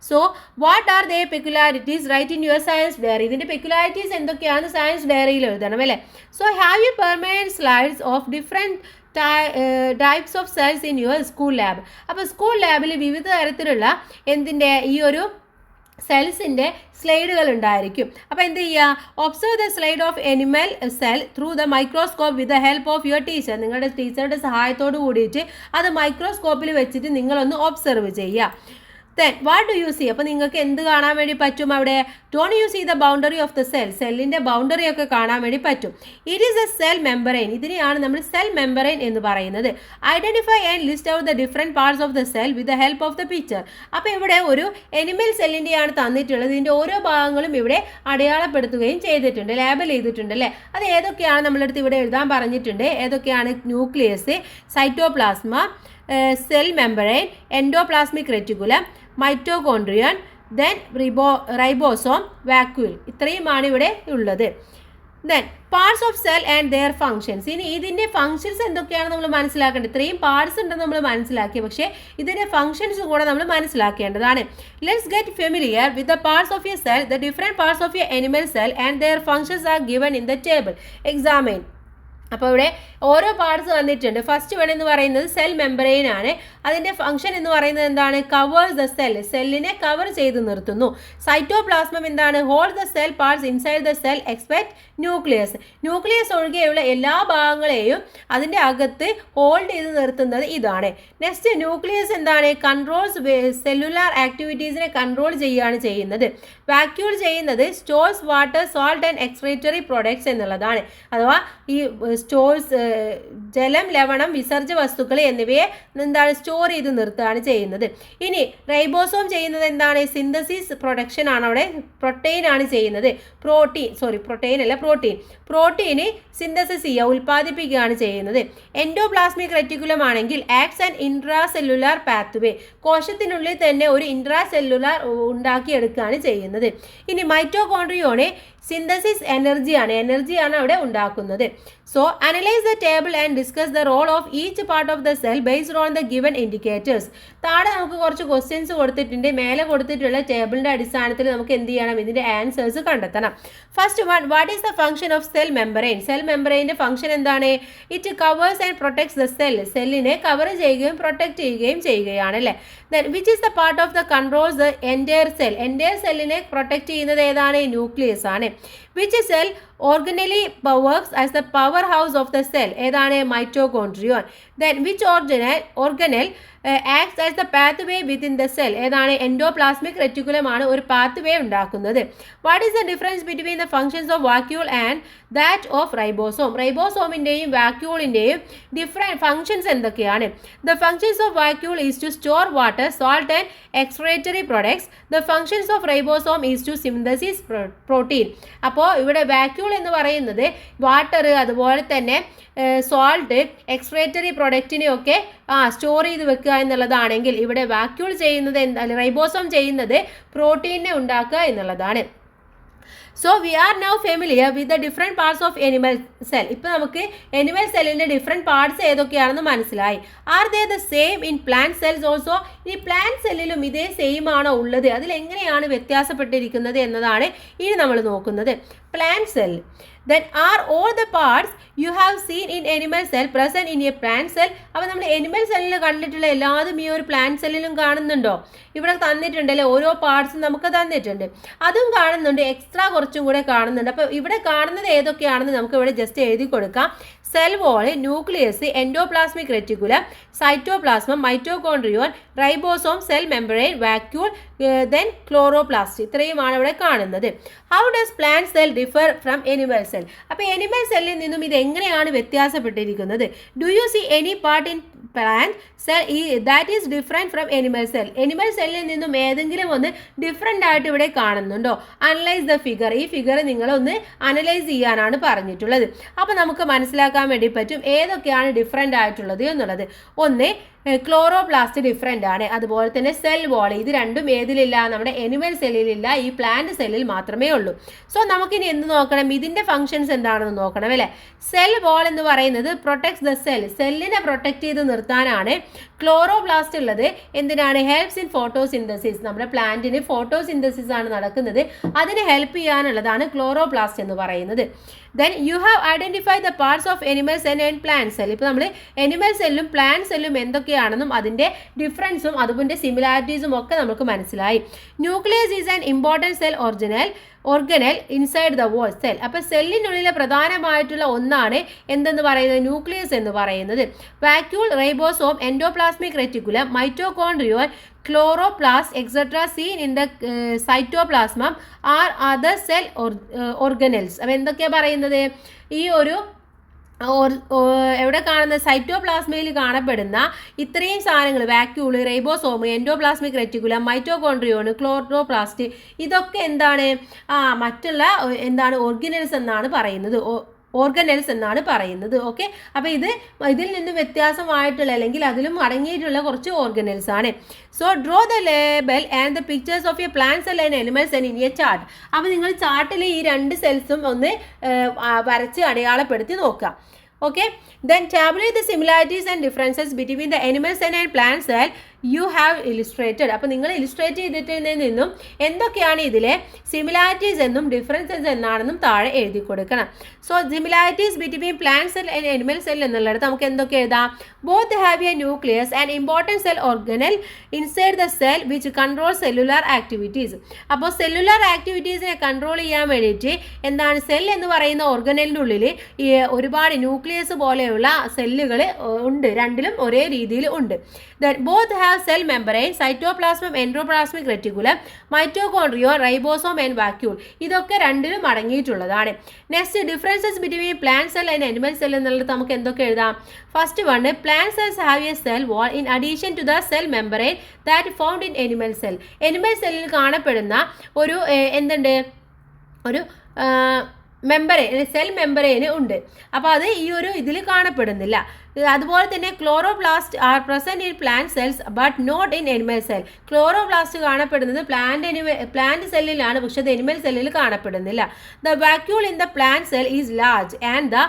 So what are they peculiarities? Write in your science diary. ഇതിൻ്റെ പെക്യുലാരിറ്റീസ് എന്തൊക്കെയാണ് സയൻസ് ഡയറിയിൽ എഴുതണം അല്ലേ? So have you permanent slides of different types of cells in your school lab. അപ്പോൾ സ്കൂൾ ലാബിൽ വിവിധ തരത്തിലുള്ള എന്തിൻ്റെ ഈ ഒരു സെൽസിൻ്റെ സ്ലൈഡുകൾ ഉണ്ടായിരിക്കും. അപ്പോൾ എന്ത് ചെയ്യുക? Observe the slide of animal cell through the microscope with the help of your teacher. നിങ്ങളുടെ ടീച്ചറുടെ സഹായത്തോട് കൂടിയിട്ട് അത് മൈക്രോസ്കോപ്പിൽ വെച്ചിട്ട് നിങ്ങളൊന്ന് ഒബ്സർവ് ചെയ്യുക. Then what do you see? അപ്പോൾ നിങ്ങൾക്ക് എന്ത് കാണാൻ വേണ്ടി പറ്റും അവിടെ? Don't you see the boundary of the cell? സെല്ലിൻ്റെ ബൗണ്ടറി ഒക്കെ കാണാൻ വേണ്ടി പറ്റും. It is a cell membrane. ഇതിനെയാണ് നമ്മൾ സെൽ മെമ്പറൈൻ എന്ന് പറയുന്നത്. Identify and list out the different parts of the cell with the help of the picture. അപ്പോൾ ഇവിടെ ഒരു എനിമൽ സെല്ലിൻ്റെയാണ് തന്നിട്ടുള്ളത്. ഇതിൻ്റെ ഓരോ ഭാഗങ്ങളും ഇവിടെ അടയാളപ്പെടുത്തുകയും ചെയ്തിട്ടുണ്ട്, ലേബൽ ചെയ്തിട്ടുണ്ട് അല്ലേ? അത് ഏതൊക്കെയാണ് നമ്മളെടുത്ത് ഇവിടെ എഴുതാൻ പറഞ്ഞിട്ടുണ്ട്. ഏതൊക്കെയാണ്? Nucleus, cytoplasm, cell membrane, endoplasmic reticulum, mitochondrion, then ribosome, vacuole. ഇത്രയുമാണ് ഇവിടെ ഉള്ളത്. Then parts of cell and their functions. ഇനി ഇതിൻ്റെ ഫങ്ഷൻസ് എന്തൊക്കെയാണ് നമ്മൾ മനസ്സിലാക്കേണ്ടത്? ഇത്രയും പാർട്സ് ഉണ്ടെന്ന് നമ്മൾ മനസ്സിലാക്കി, പക്ഷേ ഇതിൻ്റെ ഫങ്ഷൻസ് കൂടെ നമ്മൾ മനസ്സിലാക്കേണ്ടതാണ്. Let's get familiar with the parts of a cell. The different parts of a animal cell and their functions are given in the table. Examine. അപ്പോൾ ഇവിടെ ഓരോ പാർട്സ് വന്നിട്ടുണ്ട്. ഫസ്റ്റ് വൺ എന്ന് പറയുന്നത് സെൽ മെമ്പറൈൻ ആണ്. അതിൻ്റെ ഫംഗ്ഷൻ എന്ന് പറയുന്നത് എന്താണ്? Covers the cell. സെല്ലിനെ കവർ ചെയ്ത് നിർത്തുന്നു. സൈറ്റോപ്ലാസ്മം എന്താണ്? Hold the cell parts inside the cell expect nucleus. Nucleus ഒഴികെയുള്ള എല്ലാ ഭാഗങ്ങളെയും അതിൻ്റെ അകത്ത് ഹോൾഡ് ചെയ്ത് നിർത്തുന്നത് ഇതാണ്. നെക്സ്റ്റ് ന്യൂക്ലിയസ് എന്താണ്? കൺട്രോൾസ് സെല്ലുലാർ ആക്ടിവിറ്റീസിനെ കൺട്രോൾ ചെയ്യുകയാണ് ചെയ്യുന്നത്. വാക്യൂൾ ചെയ്യുന്നത് stores water, salt and excretory products എന്നുള്ളതാണ്. അഥവാ ഈ സ്റ്റോഴ്സ് ജലം, ലവണം, വിസർജ്യ വസ്തുക്കൾ എന്നിവയെ എന്താണ്? സ്റ്റോർ ചെയ്ത് നിർത്തുകയാണ് ചെയ്യുന്നത്. ഇനി റൈബോസോം ചെയ്യുന്നത് എന്താണ്? സിന്തസിസ് പ്രൊഡക്ഷൻ ആണ്. അവിടെ പ്രോട്ടീൻ ആണ് ചെയ്യുന്നത്. പ്രോട്ടീന് സിന്തസിസ് ചെയ്യുക, ഉൽപ്പാദിപ്പിക്കുകയാണ് ചെയ്യുന്നത്. എൻഡോപ്ലാസ്മിക് റെറ്റിക്കുലം ആണെങ്കിൽ acts and intracellular pathway. കോശത്തിനുള്ളിൽ തന്നെ ഒരു ഇൻട്രാ സെല്ലുലാർ ഉണ്ടാക്കിയെടുക്കുകയാണ് ചെയ്യുന്നത്. ഇനി മൈറ്റോകോൺഡ്രിയോണ് സിന്തസിസ് എനർജിയാണ് അവിടെ ഉണ്ടാക്കുന്നത്. So analyse the table and discuss the role of each part of the cell based on the given indicators. താഴെ നമുക്ക് കുറച്ച് ക്വസ്റ്റ്യൻസ് കൊടുത്തിട്ടുണ്ട്. മേലെ കൊടുത്തിട്ടുള്ള ടേബിളിൻ്റെ അടിസ്ഥാനത്തിൽ നമുക്ക് എന്ത് ചെയ്യണം? ഇതിൻ്റെ ആൻസേഴ്സ് കണ്ടെത്തണം. First one, what is the function of cell membrane? Cell മെമ്പറൈൻ്റെ ഫംഗ്ഷൻ എന്താണ്? It covers and protects the cell. സെല്ലിനെ കവർ ചെയ്യുകയും പ്രൊട്ടക്ട് ചെയ്യുകയും ചെയ്യുകയാണ് അല്ലേ? Then which is the part of the controls the entire cell? Entire സെല്ലിനെ പ്രൊട്ടക്ട് ചെയ്യുന്നത് ഏതാണ്? ന്യൂക്ലിയസ് ആണ്. Which cell organelle works as the powerhouse of the cell? ഏതാണ്? Mitochondrion. Then which organelle acts as the pathway within the cell? ഏതാണ്? എൻഡോപ്ലാസ്മിക് റെറ്റിക്കുലമാണ് ഒരു പാത്വേ ഉണ്ടാക്കുന്നത്. What is the difference between the functions of vacuole and that of ribosome? റൈബോസോമിൻ്റെയും വാക്യൂളിൻ്റെയും ഡിഫറെൻറ്റ് ഫങ്ഷൻസ് എന്തൊക്കെയാണ്? The functions of vacuole is to store water, salt and excretory products. The functions of ribosome is to synthesis protein. അപ്പോൾ ഇവിടെ വാക്യൂൾ എന്ന് പറയുന്നത് വാട്ടർ, അതുപോലെ തന്നെ സോൾട്ട്, എക്സ്ക്രീറ്ററി പ്രൊഡക്റ്റിനെയൊക്കെ സ്റ്റോർ ചെയ്ത് വെക്കുക എന്നുള്ളതാണെങ്കിൽ ഇവിടെ വാക്യൂൾ ചെയ്യുന്നത് റൈബോസോം ചെയ്യുന്നത് പ്രോട്ടീനെ ഉണ്ടാക്കുക എന്നുള്ളതാണ്. So we are now familiar with the different parts of animal cell. ഇപ്പോൾ നമുക്ക് എനിമൽ സെല്ലിൻ്റെ ഡിഫറെൻറ്റ് പാർട്സ് ഏതൊക്കെയാണെന്ന് മനസ്സിലായി. Are they the same in plant cells also? ഈ പ്ലാന്റ് സെല്ലിലും ഇതേ സെയിം ആണോ ഉള്ളത്? അതിലെങ്ങനെയാണ് വ്യത്യാസപ്പെട്ടിരിക്കുന്നത് എന്നതാണ് ഇനി നമ്മൾ നോക്കുന്നത്. Plant cell, then are all the parts you have seen in animal cell present in a plant cell? അപ്പോൾ നമ്മൾ എനിമൽ സെല്ലിൽ കണ്ടിട്ടുള്ള എല്ലാതും ഈ ഒരു പ്ലാന്റ് സെല്ലിലും കാണുന്നുണ്ടോ? ഇവിടെ തന്നിട്ടുണ്ടല്ലേ, ഓരോ പാർട്സും നമുക്ക് തന്നിട്ടുണ്ട്, അതും കാണുന്നുണ്ട്, എക്സ്ട്രാ കുറച്ചും കൂടെ കാണുന്നുണ്ട്. അപ്പോൾ ഇവിടെ കാണുന്നത് ഏതൊക്കെയാണെന്ന് നമുക്ക് ഇവിടെ ജസ്റ്റ് എഴുതി കൊടുക്കാം. Cell wall, nucleus, endoplasmic reticulum, cytoplasm, mitochondrion, ribosome, cell membrane, vacuole, then chloroplast. ഇത്രയുമാണ് ഇവിടെ കാണുന്നത്. How does plant cell differ from animal cell? അപ്പോൾ എനിമൽ സെല്ലിൽ നിന്നും ഇത് എങ്ങനെയാണ് വ്യത്യാസപ്പെട്ടിരിക്കുന്നത്? Do you see any part in plant cell that is different from animal cell? Animal സെല്ലിൽ നിന്നും ഏതെങ്കിലും ഒന്ന് ഡിഫറെൻ്റ് ആയിട്ട് ഇവിടെ കാണുന്നുണ്ടോ? Analyse the figure. ഈ ഫിഗർ നിങ്ങളൊന്ന് അനലൈസ് ചെയ്യാനാണ് പറഞ്ഞിട്ടുള്ളത്. അപ്പോൾ നമുക്ക് മനസ്സിലാക്കാൻ വേണ്ടി പറ്റും ഏതൊക്കെയാണ് ഡിഫറെൻ്റ് ആയിട്ടുള്ളത് എന്നുള്ളത്. ഒന്ന്, ക്ലോറോപ്ലാസ്റ്റ് ഡിഫറെൻ്റ് ആണ്. അതുപോലെ തന്നെ സെൽ വോൾ, ഇത് രണ്ടും ഏതിലില്ല? നമ്മുടെ എനിമൽ സെല്ലിലില്ല, ഈ പ്ലാന്റ് സെല്ലിൽ മാത്രമേ ഉള്ളൂ. സോ നമുക്കിനി എന്ത് നോക്കണം? ഇതിൻ്റെ ഫങ്ഷൻസ് എന്താണെന്ന് നോക്കണം അല്ലേ. സെൽ വോൾ എന്ന് പറയുന്നത് പ്രൊട്ടക്ട്സ് ദ സെൽ, സെല്ലിനെ പ്രൊട്ടക്ട് ചെയ്ത് നിർത്താനാണ്. ക്ലോറോപ്ലാസ്റ്റ് ഉള്ളത് എന്തിനാണ്? Helps in photosynthesis. നമ്മുടെ പ്ലാന്റിന് ഫോട്ടോസിന്തസിസ് ആണ് നടക്കുന്നത്, അതിന് ഹെൽപ്പ് ചെയ്യാനുള്ളതാണ് ക്ലോറോപ്ലാസ്റ്റ് എന്ന് പറയുന്നത്. Then you have identified the parts of animal cell and plant cell. ഇപ്പോൾ നമ്മൾ എനിമൽ സെല്ലും പ്ലാന്റ് സെല്ലും എന്തൊക്കെയാണെന്നും അതിൻ്റെ ഡിഫറൻസും അതുപോലെ സിമിലാരിറ്റീസും ഒക്കെ നമുക്ക് മനസ്സിലായി. Nucleus is an important cell organelle inside the whole cell. അപ്പോൾ സെല്ലിനുള്ളിലെ പ്രധാനമായിട്ടുള്ള ഒന്നാണ് എന്തെന്ന് പറയുന്നത്? ന്യൂക്ലിയസ് എന്ന് പറയുന്നത്. Vacuole, ribosome, endoplasmic reticulum, mitochondrion, chloroplast etcetera seen in the cytoplasm are other cell organelles. അപ്പോൾ എന്തൊക്കെയാണ് പറയുന്നത്? ഈ ഒരു എവിടെ കാണുന്ന സൈറ്റോപ്ലാസ്മയിൽ കാണപ്പെടുന്ന ഇത്രയും സാധനങ്ങൾ, vacuole, ribosome, endoplasmic reticulum, mitochondrion, chloroplast, ഇതൊക്കെ എന്താണ്? മറ്റുള്ള എന്താണ്? ഓർഗനൽസ് എന്നാണ് പറയുന്നത്, ഓർഗനൽസ് എന്നാണ് പറയുന്നത്. ഓക്കെ, അപ്പോൾ ഇതിൽ നിന്ന് വ്യത്യാസമായിട്ടുള്ള അല്ലെങ്കിൽ അതിലും അടങ്ങിയിട്ടുള്ള കുറച്ച് ഓർഗനൽസ് ആണ്. So draw the label and the pictures of A plant cell and animal cell in A chart. അപ്പോൾ നിങ്ങൾ ചാർട്ടിൽ ഈ രണ്ട് സെൽസും ഒന്ന് വരച്ച് അടയാളപ്പെടുത്തി നോക്കുക. Okay, then tabulate the similarities and differences between the animal cell and plant cell you have illustrated. അപ്പോൾ നിങ്ങൾ ഇലിസ്ട്രേറ്റ് ചെയ്തിട്ടതിൽ നിന്നും എന്തൊക്കെയാണ് ഇതിലെ സിമിലാരിറ്റീസ് എന്നും ഡിഫറൻസസ് എന്നാണെന്നും താഴെ എഴുതി കൊടുക്കണം. So similarities between plant cell and animal cell എന്നുള്ളിടത്ത് നമുക്ക് എന്തൊക്കെ എഴുതാം? Both have a nucleus and important cell organelle inside the cell which control cellular activities. അപ്പോൾ സെല്ലുലാർ ആക്ടിവിറ്റീസിനെ കൺട്രോൾ ചെയ്യാൻ വേണ്ടിയിട്ട് എന്താണ്? സെൽ എന്ന് പറയുന്ന ഓർഗനലിൻ്റെ ഉള്ളിൽ ഈ ഒരുപാട് ന്യൂക്ലിയസ് പോലെയുള്ള സെല്ലുകൾ ഉണ്ട്, രണ്ടിലും ഒരേ രീതിയിൽ ഉണ്ട്. Then both have cell membrane, cytoplasm, endoplasmic reticulum, mitochondrion, ribosome and vacuole, ഇതൊക്കെ രണ്ടിലും അടങ്ങിയിട്ടുള്ളതാണ്. Next, differences between plant cell and animal cell എന്നുള്ളത് നമുക്ക് എന്തൊക്കെ എഴുതാം? First one, plant cells have a cell wall in addition to the cell membrane that found in animal cell. Animal സെല്ലിൽ കാണപ്പെടുന്ന ഒരു എന്തുണ്ട്? ഒരു മെമ്പറൈൻ, സെൽ മെമ്പറൈന് ഉണ്ട്. അപ്പോൾ അത് ഈ ഒരു ഇതിൽ കാണപ്പെടുന്നില്ല. അതുപോലെ തന്നെ chloroplast are present in plant cells but not in animal cell. Chloroplast കാണപ്പെടുന്നത് പ്ലാന്റ് സെല്ലിലാണ്, പക്ഷേ അത് അനിമൽ സെല്ലിൽ കാണപ്പെടുന്നില്ല. The vacuole in the plant cell is large and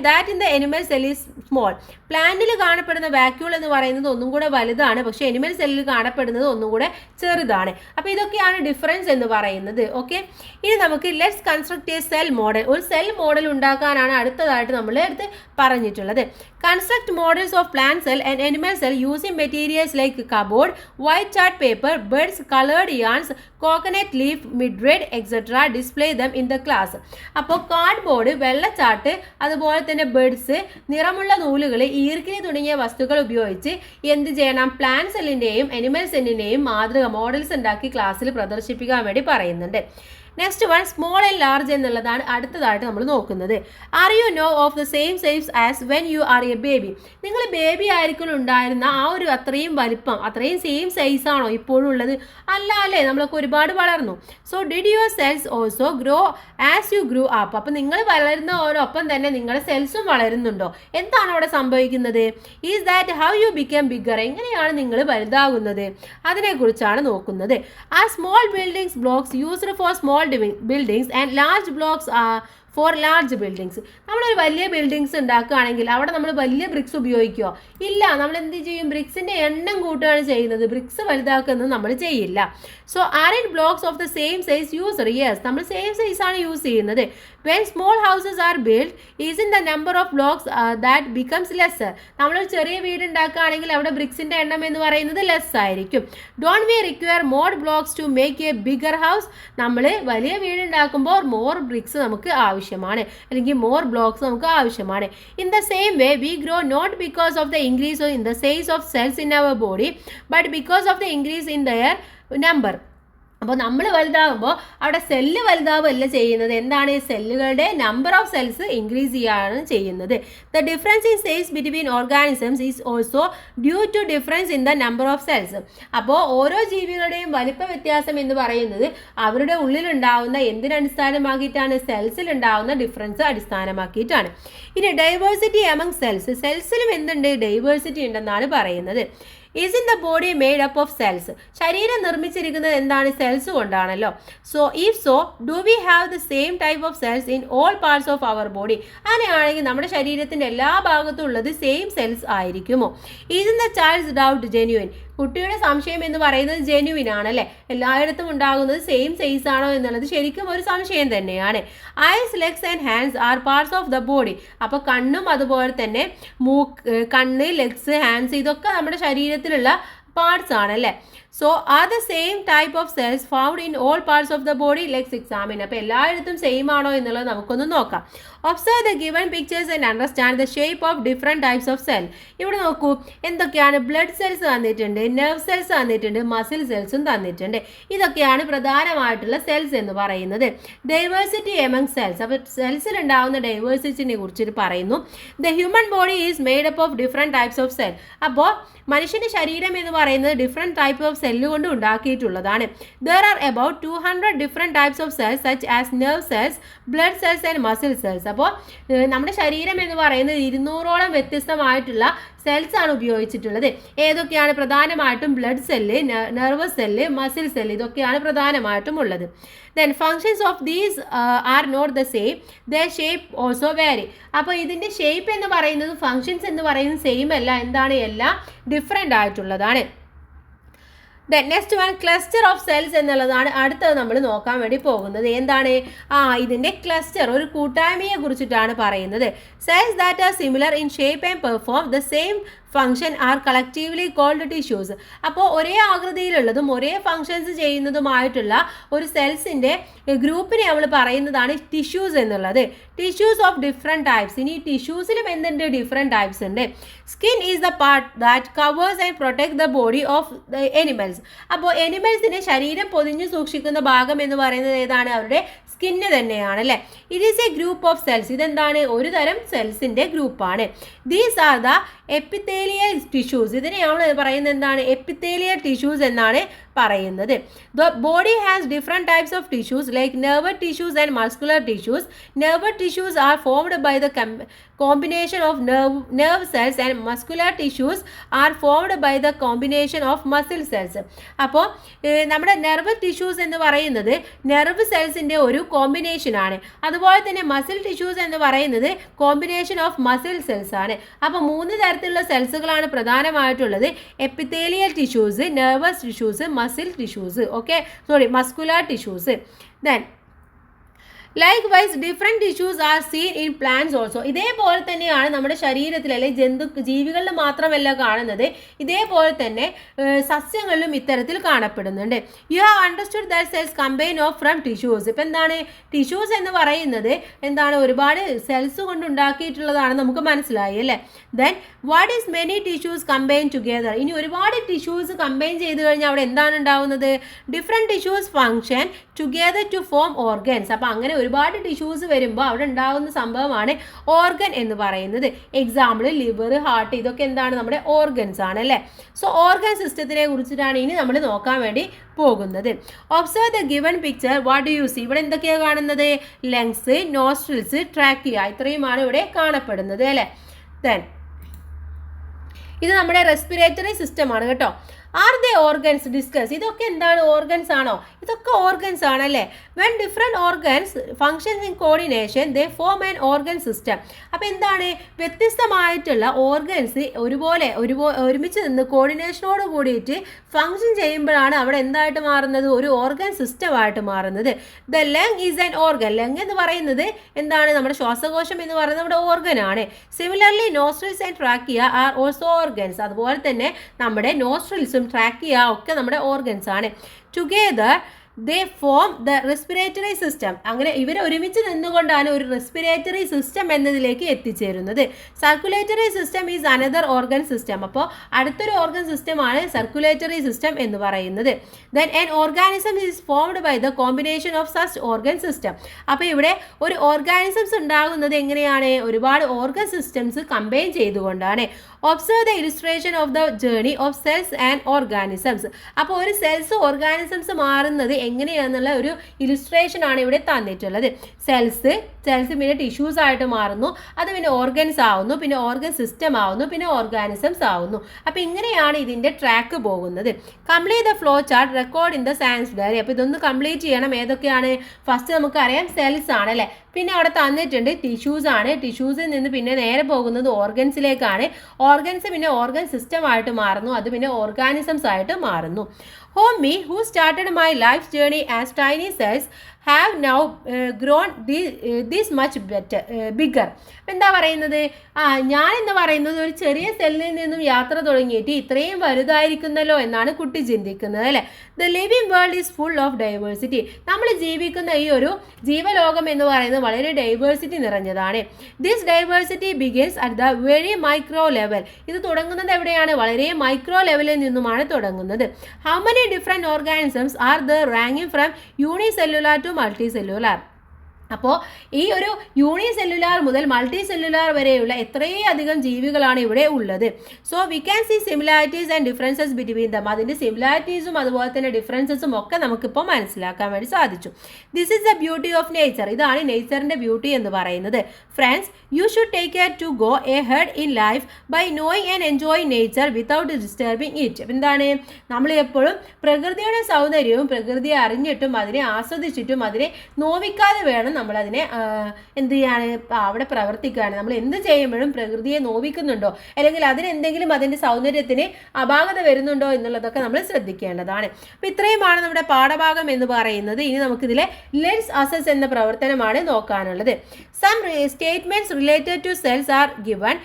that in the animal cell is small. പ്ലാന്റിൽ കാണപ്പെടുന്ന വാക്യൂൾ എന്ന് പറയുന്നത് ഒന്നും കൂടെ വലുതാണ്, പക്ഷേ അനിമൽ സെല്ലിൽ കാണപ്പെടുന്നത് ഒന്നും കൂടെ ചെറുതാണ്. അപ്പോൾ ഇതൊക്കെയാണ് ഡിഫറൻസ് എന്ന് പറയുന്നത്. ഓക്കെ, ഇനി നമുക്ക് let's construct a cell model. ഒരു സെൽ മോഡൽ ഉണ്ടാക്കാനാണ് അടുത്തതായിട്ട് നമ്മൾ എടുത്ത് പറഞ്ഞിട്ടുള്ളത്. Construct models of plant cell and animal cell using materials like cardboard, white chart paper, beads, coloured yarns, coconut leaf, midrib etcetera. Display them in the class. അപ്പോൾ കാർഡ്ബോർഡ്, വെള്ളച്ചാർട്ട്, അതുപോലെ തന്നെ ബെഡ്സ്, നിറമുള്ള നൂലുകൾ, ഈർക്കിലി തുടങ്ങിയ വസ്തുക്കൾ ഉപയോഗിച്ച് എന്ത് ചെയ്യണം? പ്ലാന്റ് സെല്ലിൻ്റെയും അനിമൽ സെല്ലിൻ്റെയും മാതൃക മോഡൽസ് ഉണ്ടാക്കി ക്ലാസ്സിൽ പ്രദർശിപ്പിക്കാൻ വേണ്ടി പറയുന്നുണ്ട്. Next one, small and large എന്നുള്ളതാണ് അടുത്തതായിട്ട് നമ്മൾ നോക്കുന്നത്. Are you know of the same size as when you are A baby. നിങ്ങൾ ബേബി ആയിരിക്കും ഉണ്ടായിരുന്ന ആ ഒരു അത്രയും വലിപ്പം, അത്രയും സെയിം സൈസ് ആണോ ഇപ്പോഴും ഉള്ളത്? അല്ല അല്ലേ, നമ്മളൊക്കെ ഒരുപാട് വളർന്നു. So did your cells also grow as you grew up. അപ്പം നിങ്ങൾ വളരുന്നതോടൊപ്പം തന്നെ നിങ്ങളുടെ സെൽസും വളരുന്നുണ്ടോ? എന്താണ് അവിടെ സംഭവിക്കുന്നത്? Is that how you become bigger. എങ്ങനെയാണ് നിങ്ങൾ വലുതാകുന്നത്? അതിനെക്കുറിച്ചാണ് നോക്കുന്നത്. ആ small buildings blocks used for small small buildings and large blocks for large buildings. നമ്മളൊരു വലിയ ബിൽഡിങ്സ് ഉണ്ടാക്കുകയാണെങ്കിൽ അവിടെ നമ്മൾ വലിയ ബ്രിക്സ് ഉപയോഗിക്കുമോ? ഇല്ല. നമ്മൾ എന്ത് ചെയ്യും? ബ്രിക്സിൻ്റെ എണ്ണം കൂട്ടുകയാണ് ചെയ്യുന്നത്. ബ്രിക്സ് വലുതാക്കുന്നത് നമ്മൾ ചെയ്യില്ല. So are in blocks of the same size user? Yes, നമ്മൾ സെയിം സൈസാണ് യൂസ് ചെയ്യുന്നത്. When small houses are build is in the number of blocks that becomes lesser. നമ്മളൊരു ചെറിയ വീട് ഉണ്ടാക്കുകയാണെങ്കിൽ അവിടെ ബ്രിക്സിൻ്റെ എണ്ണം എന്ന് പറയുന്നത് ലെസ് ആയിരിക്കും. Don't we require more blocks to make a bigger house? നമ്മൾ വലിയ വീട് ഉണ്ടാക്കുമ്പോൾ മോർ ബ്രിക്സ് നമുക്ക് ആവശ്യമാണ്, അല്ലെങ്കിൽ മോർ ബ്ലോക്സ് നമുക്ക് ആവശ്യമാണ്. In the same way we grow not because of the increase in the size of cells in our body but because of the increase in their number. അപ്പോൾ നമ്മൾ വലുതാകുമ്പോൾ അവിടെ സെല്ല് വലുതാവുകയല്ല ചെയ്യുന്നത്. എന്താണ്? സെല്ലുകളുടെ നമ്പർ ഓഫ് സെൽസ് ഇൻക്രീസ് ചെയ്യുകയാണ് ചെയ്യുന്നത്. The difference in size between organisms is also due to difference in the number of cells. അപ്പോൾ ഓരോ ജീവികളുടെയും വലിപ്പ വ്യത്യാസം എന്ന് പറയുന്നത് അവരുടെ ഉള്ളിലുണ്ടാവുന്ന എന്തിനടിസ്ഥാനമാക്കിയിട്ടാണ്? സെൽസിലുണ്ടാവുന്ന ഡിഫറൻസ് അടിസ്ഥാനമാക്കിയിട്ടാണ്. ഇനി ഡൈവേഴ്സിറ്റി എമംഗ് സെൽസ്. സെൽസിലും എന്തുണ്ട്? ഡൈവേഴ്സിറ്റി ഉണ്ടെന്നാണ് പറയുന്നത്. Is in the body made up of cells. ശരീരം നിർമ്മിച്ചിരിക്കുന്നത് എന്താണ്? സെൽസ് കൊണ്ടാണല്ലോ. So if so do we have the same type of cells in all parts of our body? അങ്ങനെയാണെങ്കിൽ നമ്മുടെ ശരീരത്തിൻ്റെ എല്ലാ ഭാഗത്തും ഉള്ളത് സെയിം സെൽസ് ആയിരിക്കുമോ? Is in the child's doubt genuine? കുട്ടിയുടെ സംശയം എന്ന് പറയുന്നത് ജെന്യുവിൻ ആണല്ലേ? എല്ലായിടത്തും ഉണ്ടാകുന്നത് സെയിം സൈസ് ആണോ എന്നുള്ളത് ശരിക്കും ഒരു സംശയം തന്നെയാണ്. Eyes, legs and hands are parts of the body. അപ്പോൾ കണ്ണും അതുപോലെ തന്നെ കണ്ണ്, ലെഗ്സ്, ഹാൻഡ്സ് ഇതൊക്കെ നമ്മുടെ ശരീരത്തിലുള്ള പാർട്സ് ആണല്ലേ? So are the same type of cells found in all parts of the body? Let's examine. അപ്പോൾ എല്ലായിടത്തും സെയിം ആണോ എന്നുള്ളത് നമുക്കൊന്ന് നോക്കാം. Observe the given pictures and understand the shape of different types of cell. ഇവിടെ നോക്കൂ എന്തൊക്കെയാണ്? ബ്ലഡ് സെൽസ് തന്നിട്ടുണ്ട്, നെർവ് സെൽസ് തന്നിട്ടുണ്ട്, മസിൽ സെൽസും തന്നിട്ടുണ്ട്. ഇതൊക്കെയാണ് പ്രധാനമായിട്ടുള്ള സെൽസ് എന്ന് പറയുന്നത്. Diversity among cells. അപ്പോൾ സെൽസിൽ ഉണ്ടാകുന്ന ഡൈവേഴ്സിറ്റിനെ കുറിച്ചിട്ട് പറയുന്നു. The human body is made up of different types of cell. അപ്പോൾ മനുഷ്യൻ്റെ ശരീരം എന്ന് പറയുന്നത് ഡിഫറെൻറ്റ് ടൈപ്പ് ഓഫ് സെല്ല് കൊണ്ട് ഉണ്ടാക്കിയിട്ടുള്ളതാണ്. There are about 200 different types of cells such as nerve cells, blood cells and muscle cells. അപ്പോൾ നമ്മുടെ ശരീരം എന്ന് പറയുന്നത് 200ഓളം വ്യത്യസ്തമായിട്ടുള്ള സെൽസ് ആണ് ഉപയോഗിച്ചിട്ടുള്ളത്. ഏതൊക്കെയാണ്? പ്രധാനമായിട്ടും blood cell, nervous cell, muscle cell ഇതൊക്കെയാണ് പ്രധാനമായിട്ടും ഉള്ളത്. Then functions of these are not the same, the shape also vary. അപ്പോൾ ഇതിൻ്റെ ഷേപ്പ് എന്ന് പറയുന്നത് ഫങ്ഷൻസ് എന്ന് പറയുന്നത് സെയിം അല്ല. എന്താണ്? എല്ലാം ഡിഫറെൻ്റ് ആയിട്ടുള്ളതാണ്. Then next one cluster of cells എന്നുള്ളതാണ് അടുത്തത് നമ്മൾ നോക്കാൻ വേണ്ടി പോകുന്നത്. എന്താണ്? ഇതിൻ്റെ ക്ലസ്റ്റർ, ഒരു കൂട്ടായ്മയെ കുറിച്ചിട്ടാണ് പറയുന്നത്. Cells that are similar in shape and perform the same function are collectively called tissues. അപ്പോൾ ഒരേ ആകൃതിയിലുള്ളതും ഒരേ ഫങ്ഷൻസ് ചെയ്യുന്നതുമായിട്ടുള്ള ഒരു സെൽസിൻ്റെ ഗ്രൂപ്പിനെ നമ്മൾ പറയുന്നതാണ് ടിഷ്യൂസ് എന്നുള്ളത്. Tissues of different types. ഇനി ടിഷ്യൂസിലും എന്തുണ്ട്? ഡിഫറെൻറ്റ് ടൈപ്സ് ഉണ്ട്. Skin is the part that covers and protect the body of the animals. അപ്പോൾ എനിമൽസിനെ ശരീരം പൊതിഞ്ഞു സൂക്ഷിക്കുന്ന ഭാഗം എന്ന് പറയുന്നത് ഏതാണ്? അവരുടെ സ്കിന്ന് തന്നെയാണ് അല്ലേ? It is a group of cells. ഇതെന്താണ്? ഒരു തരം സെൽസിൻ്റെ ഗ്രൂപ്പാണ്. These are the epithelial tissues. ഇതിനെ നമ്മൾ പറയുന്നത് എന്താണ്? എപ്പിത്തേലിയൽ ടിഷ്യൂസ് എന്നാണ് പറയുന്നത്. The body has different types of tissues like nerve tissues and muscular tissues. Nerve tissues are formed by the combination of nerve cells and muscular tissues are formed by the combination of muscle cells. അപ്പോൾ നമ്മുടെ നെർവ് ടിഷ്യൂസ് എന്ന് പറയുന്നത് നെർവ് സെൽസിൻ്റെ ഒരു കോമ്പിനേഷൻ ആണ്. അതുപോലെ തന്നെ മസിൽ ടിഷ്യൂസ് എന്ന് പറയുന്നത് കോമ്പിനേഷൻ ഓഫ് മസിൽ സെൽസ് ആണ്. അപ്പോൾ 3 തരത്തിലുള്ള സെൽസുകളാണ് പ്രധാനമായിട്ടുള്ളത്. Epithelial tissues, nervous tissues, muscle tissues, muscular tissues. Then likewise different tissues are seen in plants also. ഇതേപോലെ തന്നെയാണ് നമ്മുടെ ശരീരത്തിൽ അല്ലെങ്കിൽ ജീവികളിൽ മാത്രമല്ല കാണുന്നത്, ഇതേപോലെ തന്നെ സസ്യങ്ങളിലും ഇത്തരത്തിൽ കാണപ്പെടുന്നുണ്ട്. U have understood that cells combine off from tissues. ഇപ്പം എന്താണ്? ടിഷ്യൂസ് എന്ന് പറയുന്നത് എന്താണ്? ഒരുപാട് സെൽസ് കൊണ്ട് ഉണ്ടാക്കിയിട്ടുള്ളതാണ്, നമുക്ക് മനസ്സിലായി അല്ലേ? Then what is many tissues combine together. ഇനി ഒരുപാട് ടിഷ്യൂസ് കമ്പൈൻ ചെയ്ത് കഴിഞ്ഞാൽ അവിടെ എന്താണ് ഉണ്ടാവുന്നത്? Different tissues function together to form organs. അപ്പോൾ അങ്ങനെ ഒരുപാട് ടിഷ്യൂസ് വരുമ്പോൾ അവിടെ ഉണ്ടാകുന്ന സംഭവമാണ് ഓർഗൻ എന്ന് പറയുന്നത്. എക്സാമ്പിൾ ലിവർ, ഹാർട്ട് ഇതൊക്കെ എന്താണ്? നമ്മുടെ ഓർഗൻസ് ആണ് അല്ലേ? സോ ഓർഗൻ സിസ്റ്റത്തിനെ കുറിച്ചിട്ടാണ് ഇനി നമ്മൾ നോക്കാൻ വേണ്ടി പോകുന്നത്. Observe the given picture. What do you see? ഇവിടെ എന്തൊക്കെയാണ് കാണുന്നത്? ലങ്സ്, നോസ്ട്രിൽസ്, ട്രാക്കിയ ഇത്രയുമാണ് ഇവിടെ കാണപ്പെടുന്നത് അല്ലേ? ദെൻ ഇത് നമ്മുടെ റെസ്പിറേറ്ററി സിസ്റ്റം ആണ് കേട്ടോ. Are they organs discuss? ഇതൊക്കെ എന്താണ്, ഓർഗൻസ് ആണോ? ഇതൊക്കെ ഓർഗൻസ് ആണല്ലേ. When different organs functions in coordination they form an organ system. അപ്പോൾ എന്താണ്, വ്യത്യസ്തമായിട്ടുള്ള ഓർഗൻസ് ഒരുമിച്ച് നിന്ന് കോർഡിനേഷനോട് കൂടിയിട്ട് ഫങ്ഷൻ ചെയ്യുമ്പോഴാണ് അവിടെ എന്തായിട്ട് മാറുന്നത്, ഒരു ഓർഗൻ സിസ്റ്റമായിട്ട് മാറുന്നത്. The lung is an organ. Lung എന്ന് പറയുന്നത് എന്താണ്, നമ്മുടെ ശ്വാസകോശം എന്ന് പറയുന്നത് നമ്മുടെ ഓർഗൻ ആണ്. Similarly nostrils and trachea are also organs. അതുപോലെ തന്നെ നമ്മുടെ നോസ്ട്രിൽസും ട്രാക്കിയ ഒക്കെ നമ്മുടെ ഓർഗൻസ് ആണ്. Together they form the respiratory system. അങ്ങനെ ഇവർ ഒരുമിച്ച് നിന്നുകൊണ്ടാണ് ഒരു റെസ്പിറേറ്ററി സിസ്റ്റം എന്നതിലേക്ക് എത്തിച്ചേരുന്നത്. Circulatory system is another organ system. അപ്പോൾ അടുത്തൊരു ഓർഗൻ സിസ്റ്റമാണ് സർക്കുലേറ്ററി സിസ്റ്റം എന്ന് പറയുന്നത്. Then an organism is formed by the combination of such organ system. അപ്പോൾ ഇവിടെ ഒരു ഓർഗാനിസംസ് ഉണ്ടാകുന്നത് എങ്ങനെയാണ്, ഒരുപാട് ഓർഗൻ സിസ്റ്റംസ് കമ്പൈൻ ചെയ്തുകൊണ്ടാണ്. Observe the illustration of the journey of cells and organisms. അപ്പോൾ ഒരു സെൽസ് ഓർഗാനിസംസ് മാറുന്നത് എങ്ങനെയാണെന്നുള്ള ഒരു ഇലിസ്ട്രേഷൻ ആണ് ഇവിടെ തന്നിട്ടുള്ളത്. സെൽസ് പിന്നെ ടിഷ്യൂസ് ആയിട്ട് മാറുന്നു, അത് പിന്നെ ഓർഗൻസ് ആവുന്നു, പിന്നെ ഓർഗൻ സിസ്റ്റം ആവുന്നു, പിന്നെ ഓർഗാനിസംസ് ആവുന്നു. അപ്പോൾ ഇങ്ങനെയാണ് ഇതിൻ്റെ ട്രാക്ക് പോകുന്നത്. Complete the flow chart record in the science diary. അപ്പോൾ ഇതൊന്ന് കംപ്ലീറ്റ് ചെയ്യണം. ഏതൊക്കെയാണ്, ഫസ്റ്റ് നമുക്കറിയാം സെൽസ് ആണ് അല്ലേ, പിന്നെ അവിടെ തന്നിട്ടുണ്ട് ടിഷ്യൂസ് ആണ്. ടിഷ്യൂസിൽ നിന്ന് പിന്നെ നേരെ പോകുന്നത് ഓർഗൻസിലേക്കാണ്. ഓർഗൻസ് പിന്നെ ഓർഗൻ സിസ്റ്റം ആയിട്ട് മാറുന്നു, അത് പിന്നെ ഓർഗാനിസംസ് ആയിട്ട് മാറുന്നു. Me who started my life's journey as tiny cells have now grown this much bigger. എന്താ പറയുന്നത്, ഞാൻ എന്ന് പറയുന്നത് ഒരു ചെറിയ സെല്ലിൽ നിന്നും യാത്ര തുടങ്ങിയിട്ട് ഇത്രയും വലുതായിരിക്കുന്നല്ലോ എന്നാണ് കുട്ടി ചിന്തിക്കുന്നത് അല്ലേ. The living world is full of diversity. നമ്മൾ ജീവിക്കുന്ന ഈ ഒരു ജീവലോകം എന്ന് പറയുന്നത് വളരെ ഡൈവേഴ്സിറ്റി നിറഞ്ഞതാണ്. This diversity begins at the very micro level. ഇത് തുടങ്ങുന്നത് എവിടെയാണ്, വളരെ മൈക്രോ ലെവലിൽ നിന്നുമാണ് തുടങ്ങുന്നത്. How many different organisms are the ranging from unicellular to multicellular. അപ്പോൾ ഈ ഒരു യൂണിസെല്ലുലാർ മുതൽ മൾട്ടി സെല്ലുലാർ വരെയുള്ള എത്രയധികം ജീവികളാണ് ഇവിടെ ഉള്ളത്. So we can see similarities and differences between them. അതിൻ്റെ സിമിലാരിറ്റീസും അതുപോലെ തന്നെ ഡിഫറൻസസും ഒക്കെ നമുക്കിപ്പോൾ മനസ്സിലാക്കാൻ വേണ്ടി സാധിച്ചു. This is the beauty of nature. ഇതാണ് നേച്ചറിൻ്റെ ബ്യൂട്ടി എന്ന് പറയുന്നത്. Friends, you should take care to go ahead in life by knowing and enjoy nature without disturbing it. എന്താണ്, നമ്മൾ എപ്പോഴും പ്രകൃതിയുടെ സൗന്ദര്യവും പ്രകൃതിയെ അറിഞ്ഞിട്ടും അതിനെ ആസ്വദിച്ചിട്ടും അതിനെ നോവിക്കാതെ വേണം നമ്മളതിനെ എന്ത് ചെയ്യാണ്, അവിടെ പ്രവർത്തിക്കുകയാണ്. നമ്മൾ എന്ത് ചെയ്യുമ്പോഴും പ്രകൃതിയെ നോവിക്കുന്നുണ്ടോ അല്ലെങ്കിൽ അതിനെന്തെങ്കിലും അതിൻ്റെ സൗന്ദര്യത്തിന് അപാകത വരുന്നുണ്ടോ എന്നുള്ളതൊക്കെ നമ്മൾ ശ്രദ്ധിക്കേണ്ടതാണ്. അപ്പോൾ ഇത്രയുമാണ് നമ്മുടെ പാഠഭാഗം എന്ന് പറയുന്നത്. ഇനി നമുക്കിതിലെ ലെറ്റ്സ് അസസ് എന്ന പ്രവർത്തനമാണ് നോക്കാനുള്ളത്. Some statements related to cells are given.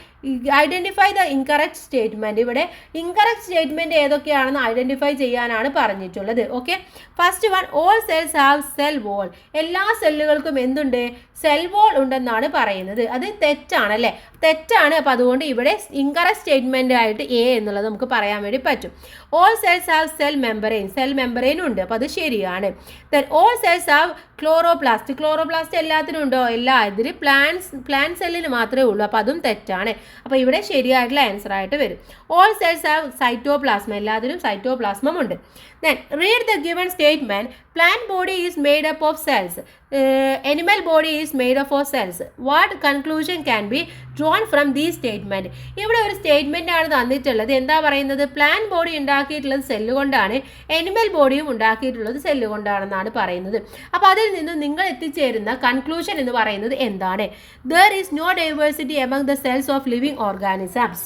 Identify the incorrect statement. ഇവിടെ ഇൻകറക്റ്റ് സ്റ്റേറ്റ്മെൻറ്റ് ഏതൊക്കെയാണെന്ന് ഐഡൻറ്റിഫൈ ചെയ്യാനാണ് പറഞ്ഞിട്ടുള്ളത്. Okay, first one, all cells have cell wall. എല്ലാ സെല്ലുകൾക്കും എന്തുണ്ട്, സെൽ വോൾ ഉണ്ടെന്നാണ് പറയുന്നത്. അത് തെറ്റാണല്ലേ, തെറ്റാണ്. അപ്പോൾ അതുകൊണ്ട് ഇവിടെ ഇൻകറക്റ്റ് സ്റ്റേറ്റ്മെൻ്റ് ആയിട്ട് എ എന്നുള്ളത് നമുക്ക് പറയാൻ വേണ്ടി പറ്റും. All cells have cell membrane. Cell membrane ഉണ്ട്, അപ്പോൾ അത് ശരിയാണ്. Then all cells have chloroplast. Chloroplast എല്ലാത്തിനും ഉണ്ടോ, എല്ലാ ഇതിൽ പ്ലാന്റ് സെല്ലിന് മാത്രമേ ഉള്ളൂ, അപ്പോൾ അതും തെറ്റാണ്. അപ്പോൾ ഇവിടെ ശരിയായിട്ടുള്ള ആൻസർ ആയിട്ട് വരും. All cells have cytoplasm. എല്ലാത്തിനും സൈറ്റോപ്ലാസ്മം ഉണ്ട്. Then read the given statement. Plant body is made up of cells. animal body is made up of cells. What conclusion can be drawn from these statement? ഇവിടെ ഒരു സ്റ്റേറ്റ്മെന്റ് ആണ് തന്നിട്ടുള്ളത്. എന്താ പറയുന്നത്, പ്ലാന്റ് ബോഡി ഉണ്ടാക്കിയിട്ടുള്ളത് സെല്ല് കൊണ്ടാണ്, എനിമൽ ബോഡിയും ഉണ്ടാക്കിയിട്ടുള്ളത് സെല്ല് കൊണ്ടാണെന്നാണ് പറയുന്നത്. അപ്പോൾ അതിൽ നിന്ന് നിങ്ങൾ എത്തിച്ചേരുന്ന കൺക്ലൂഷൻ എന്ന് പറയുന്നത് എന്താണ്? There is no diversity among the cells of living organisms.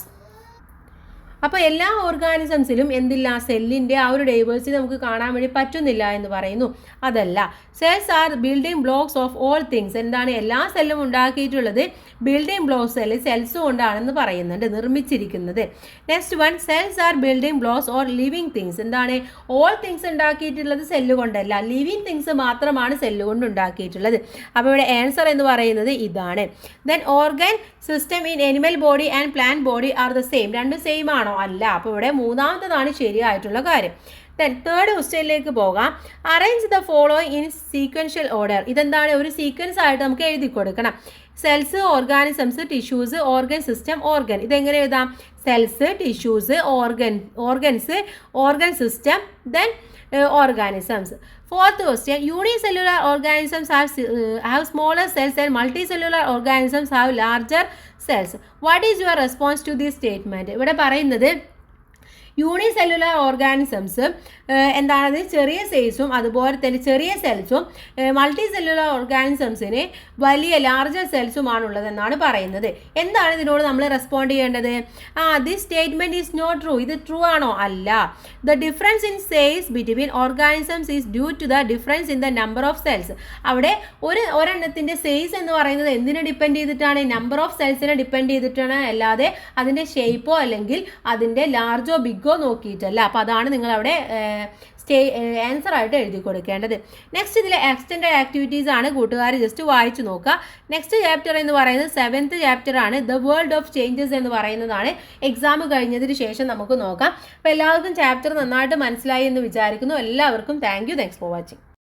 അപ്പോൾ എല്ലാ ഓർഗാനിസംസിലും എന്തില്ല, സെല്ലിൻ്റെ ആ ഒരു ഡൈവേഴ്സിറ്റി നമുക്ക് കാണാൻ വേണ്ടി പറ്റുന്നില്ല എന്ന് പറയുന്നു. അതല്ല, cells are building blocks of all things. എന്താണ്, എല്ലാ സെല്ലും ഉണ്ടാക്കിയിട്ടുള്ളത് ബിൽഡിംഗ് ബ്ലോക്സ് അല്ലെങ്കിൽ സെൽസ് കൊണ്ടാണെന്ന് പറയുന്നുണ്ട്, നിർമ്മിച്ചിരിക്കുന്നത്. Next one, cells are building blocks or living things. എന്താണ്, ഓൾ തിങ്സ് ഉണ്ടാക്കിയിട്ടുള്ളത് സെല്ല് കൊണ്ടല്ല, ലിവിങ് തിങ്സ് മാത്രമാണ് സെല്ല് കൊണ്ട് ഉണ്ടാക്കിയിട്ടുള്ളത്. അപ്പോൾ ഇവിടെ ആൻസർ എന്ന് പറയുന്നത് ഇതാണ്. Then organ system in animal body and plant body are the same. രണ്ടും സെയിം ആണോ? അല്ല. അപ്പോൾ ഇവിടെ മൂന്നാമത്തതാണ് ശരിയായിട്ടുള്ള കാര്യം. ദെൻ തേർഡ് ക്വസ്റ്റ്യനിലേക്ക് പോകാം. Arrange the following in sequential order. ഇതെന്താണ്, ഒരു സീക്വൻസ് ആയിട്ട് നമുക്ക് എഴുതി കൊടുക്കണം. Cells, organisms, tissues, organ system, organ. ഇതെങ്ങനെ എഴുതാം, cells, tissues, organs, organ system, then organisms. Fourth question, unicellular organisms have smaller cells and multicellular organisms have larger cells. What is your response to this statement? ഇവിടെ പറയുന്നത് യൂണിസെല്ലുലാർ ഓർഗാനിസംസ് എന്താണ് ചെറിയ സൈസും അതുപോലെ തന്നെ ചെറിയ സെൽസും മൾട്ടി സെല്ലുലാർ ഓർഗാനിസംസിന് വലിയ ലാർജർ സെൽസുമാണുള്ളത് എന്നാണ് പറയുന്നത്. എന്താണ് ഇതിനോട് നമ്മൾ റെസ്പോണ്ട് ചെയ്യേണ്ടത്? This statement is not true. ഇത് ട്രൂ ആണോ? അല്ല. The difference in size between organisms is due to the difference in the number of cells. അവിടെ ഒരെണ്ണത്തിൻ്റെ സൈസ് എന്ന് പറയുന്നത് എന്തിനെ ഡിപ്പെൻഡ് ചെയ്തിട്ടാണ്? നമ്പർ ഓഫ് സെൽസിനെ ഡിപ്പെൻഡ് ചെയ്തിട്ടാണ്, അല്ലാതെ അതിൻ്റെ ഷേപ്പോ അല്ലെങ്കിൽ അതിൻ്റെ ലാർജോ ബിഗോ നോക്കിയിട്ടല്ല. അപ്പോൾ അതാണ് നിങ്ങളവിടെ ആൻസർ ആയിട്ട് എഴുതി കൊടുക്കേണ്ടത്. നെക്സ്റ്റ് ഇതിലെ എക്സ്റ്റൻഡഡ് ആക്ടിവിറ്റീസ് ആണ്, കൂട്ടുകാർ ജസ്റ്റ് വായിച്ചു നോക്കുക. നെക്സ്റ്റ് ചാപ്റ്റർ എന്ന് പറയുന്നത് 7th ചാപ്റ്റർ ആണ്, ദ വേൾഡ് ഓഫ് ചേഞ്ചസ് എന്ന് പറയുന്നതാണ്. എക്സാം കഴിഞ്ഞതിന് ശേഷം നമുക്ക് നോക്കാം. അപ്പോൾ എല്ലാവർക്കും ചാപ്റ്റർ നന്നായിട്ട് മനസ്സിലായി എന്ന് വിചാരിക്കുന്നു. എല്ലാവർക്കും താങ്ക്സ് ഫോർ വാച്ചിങ്.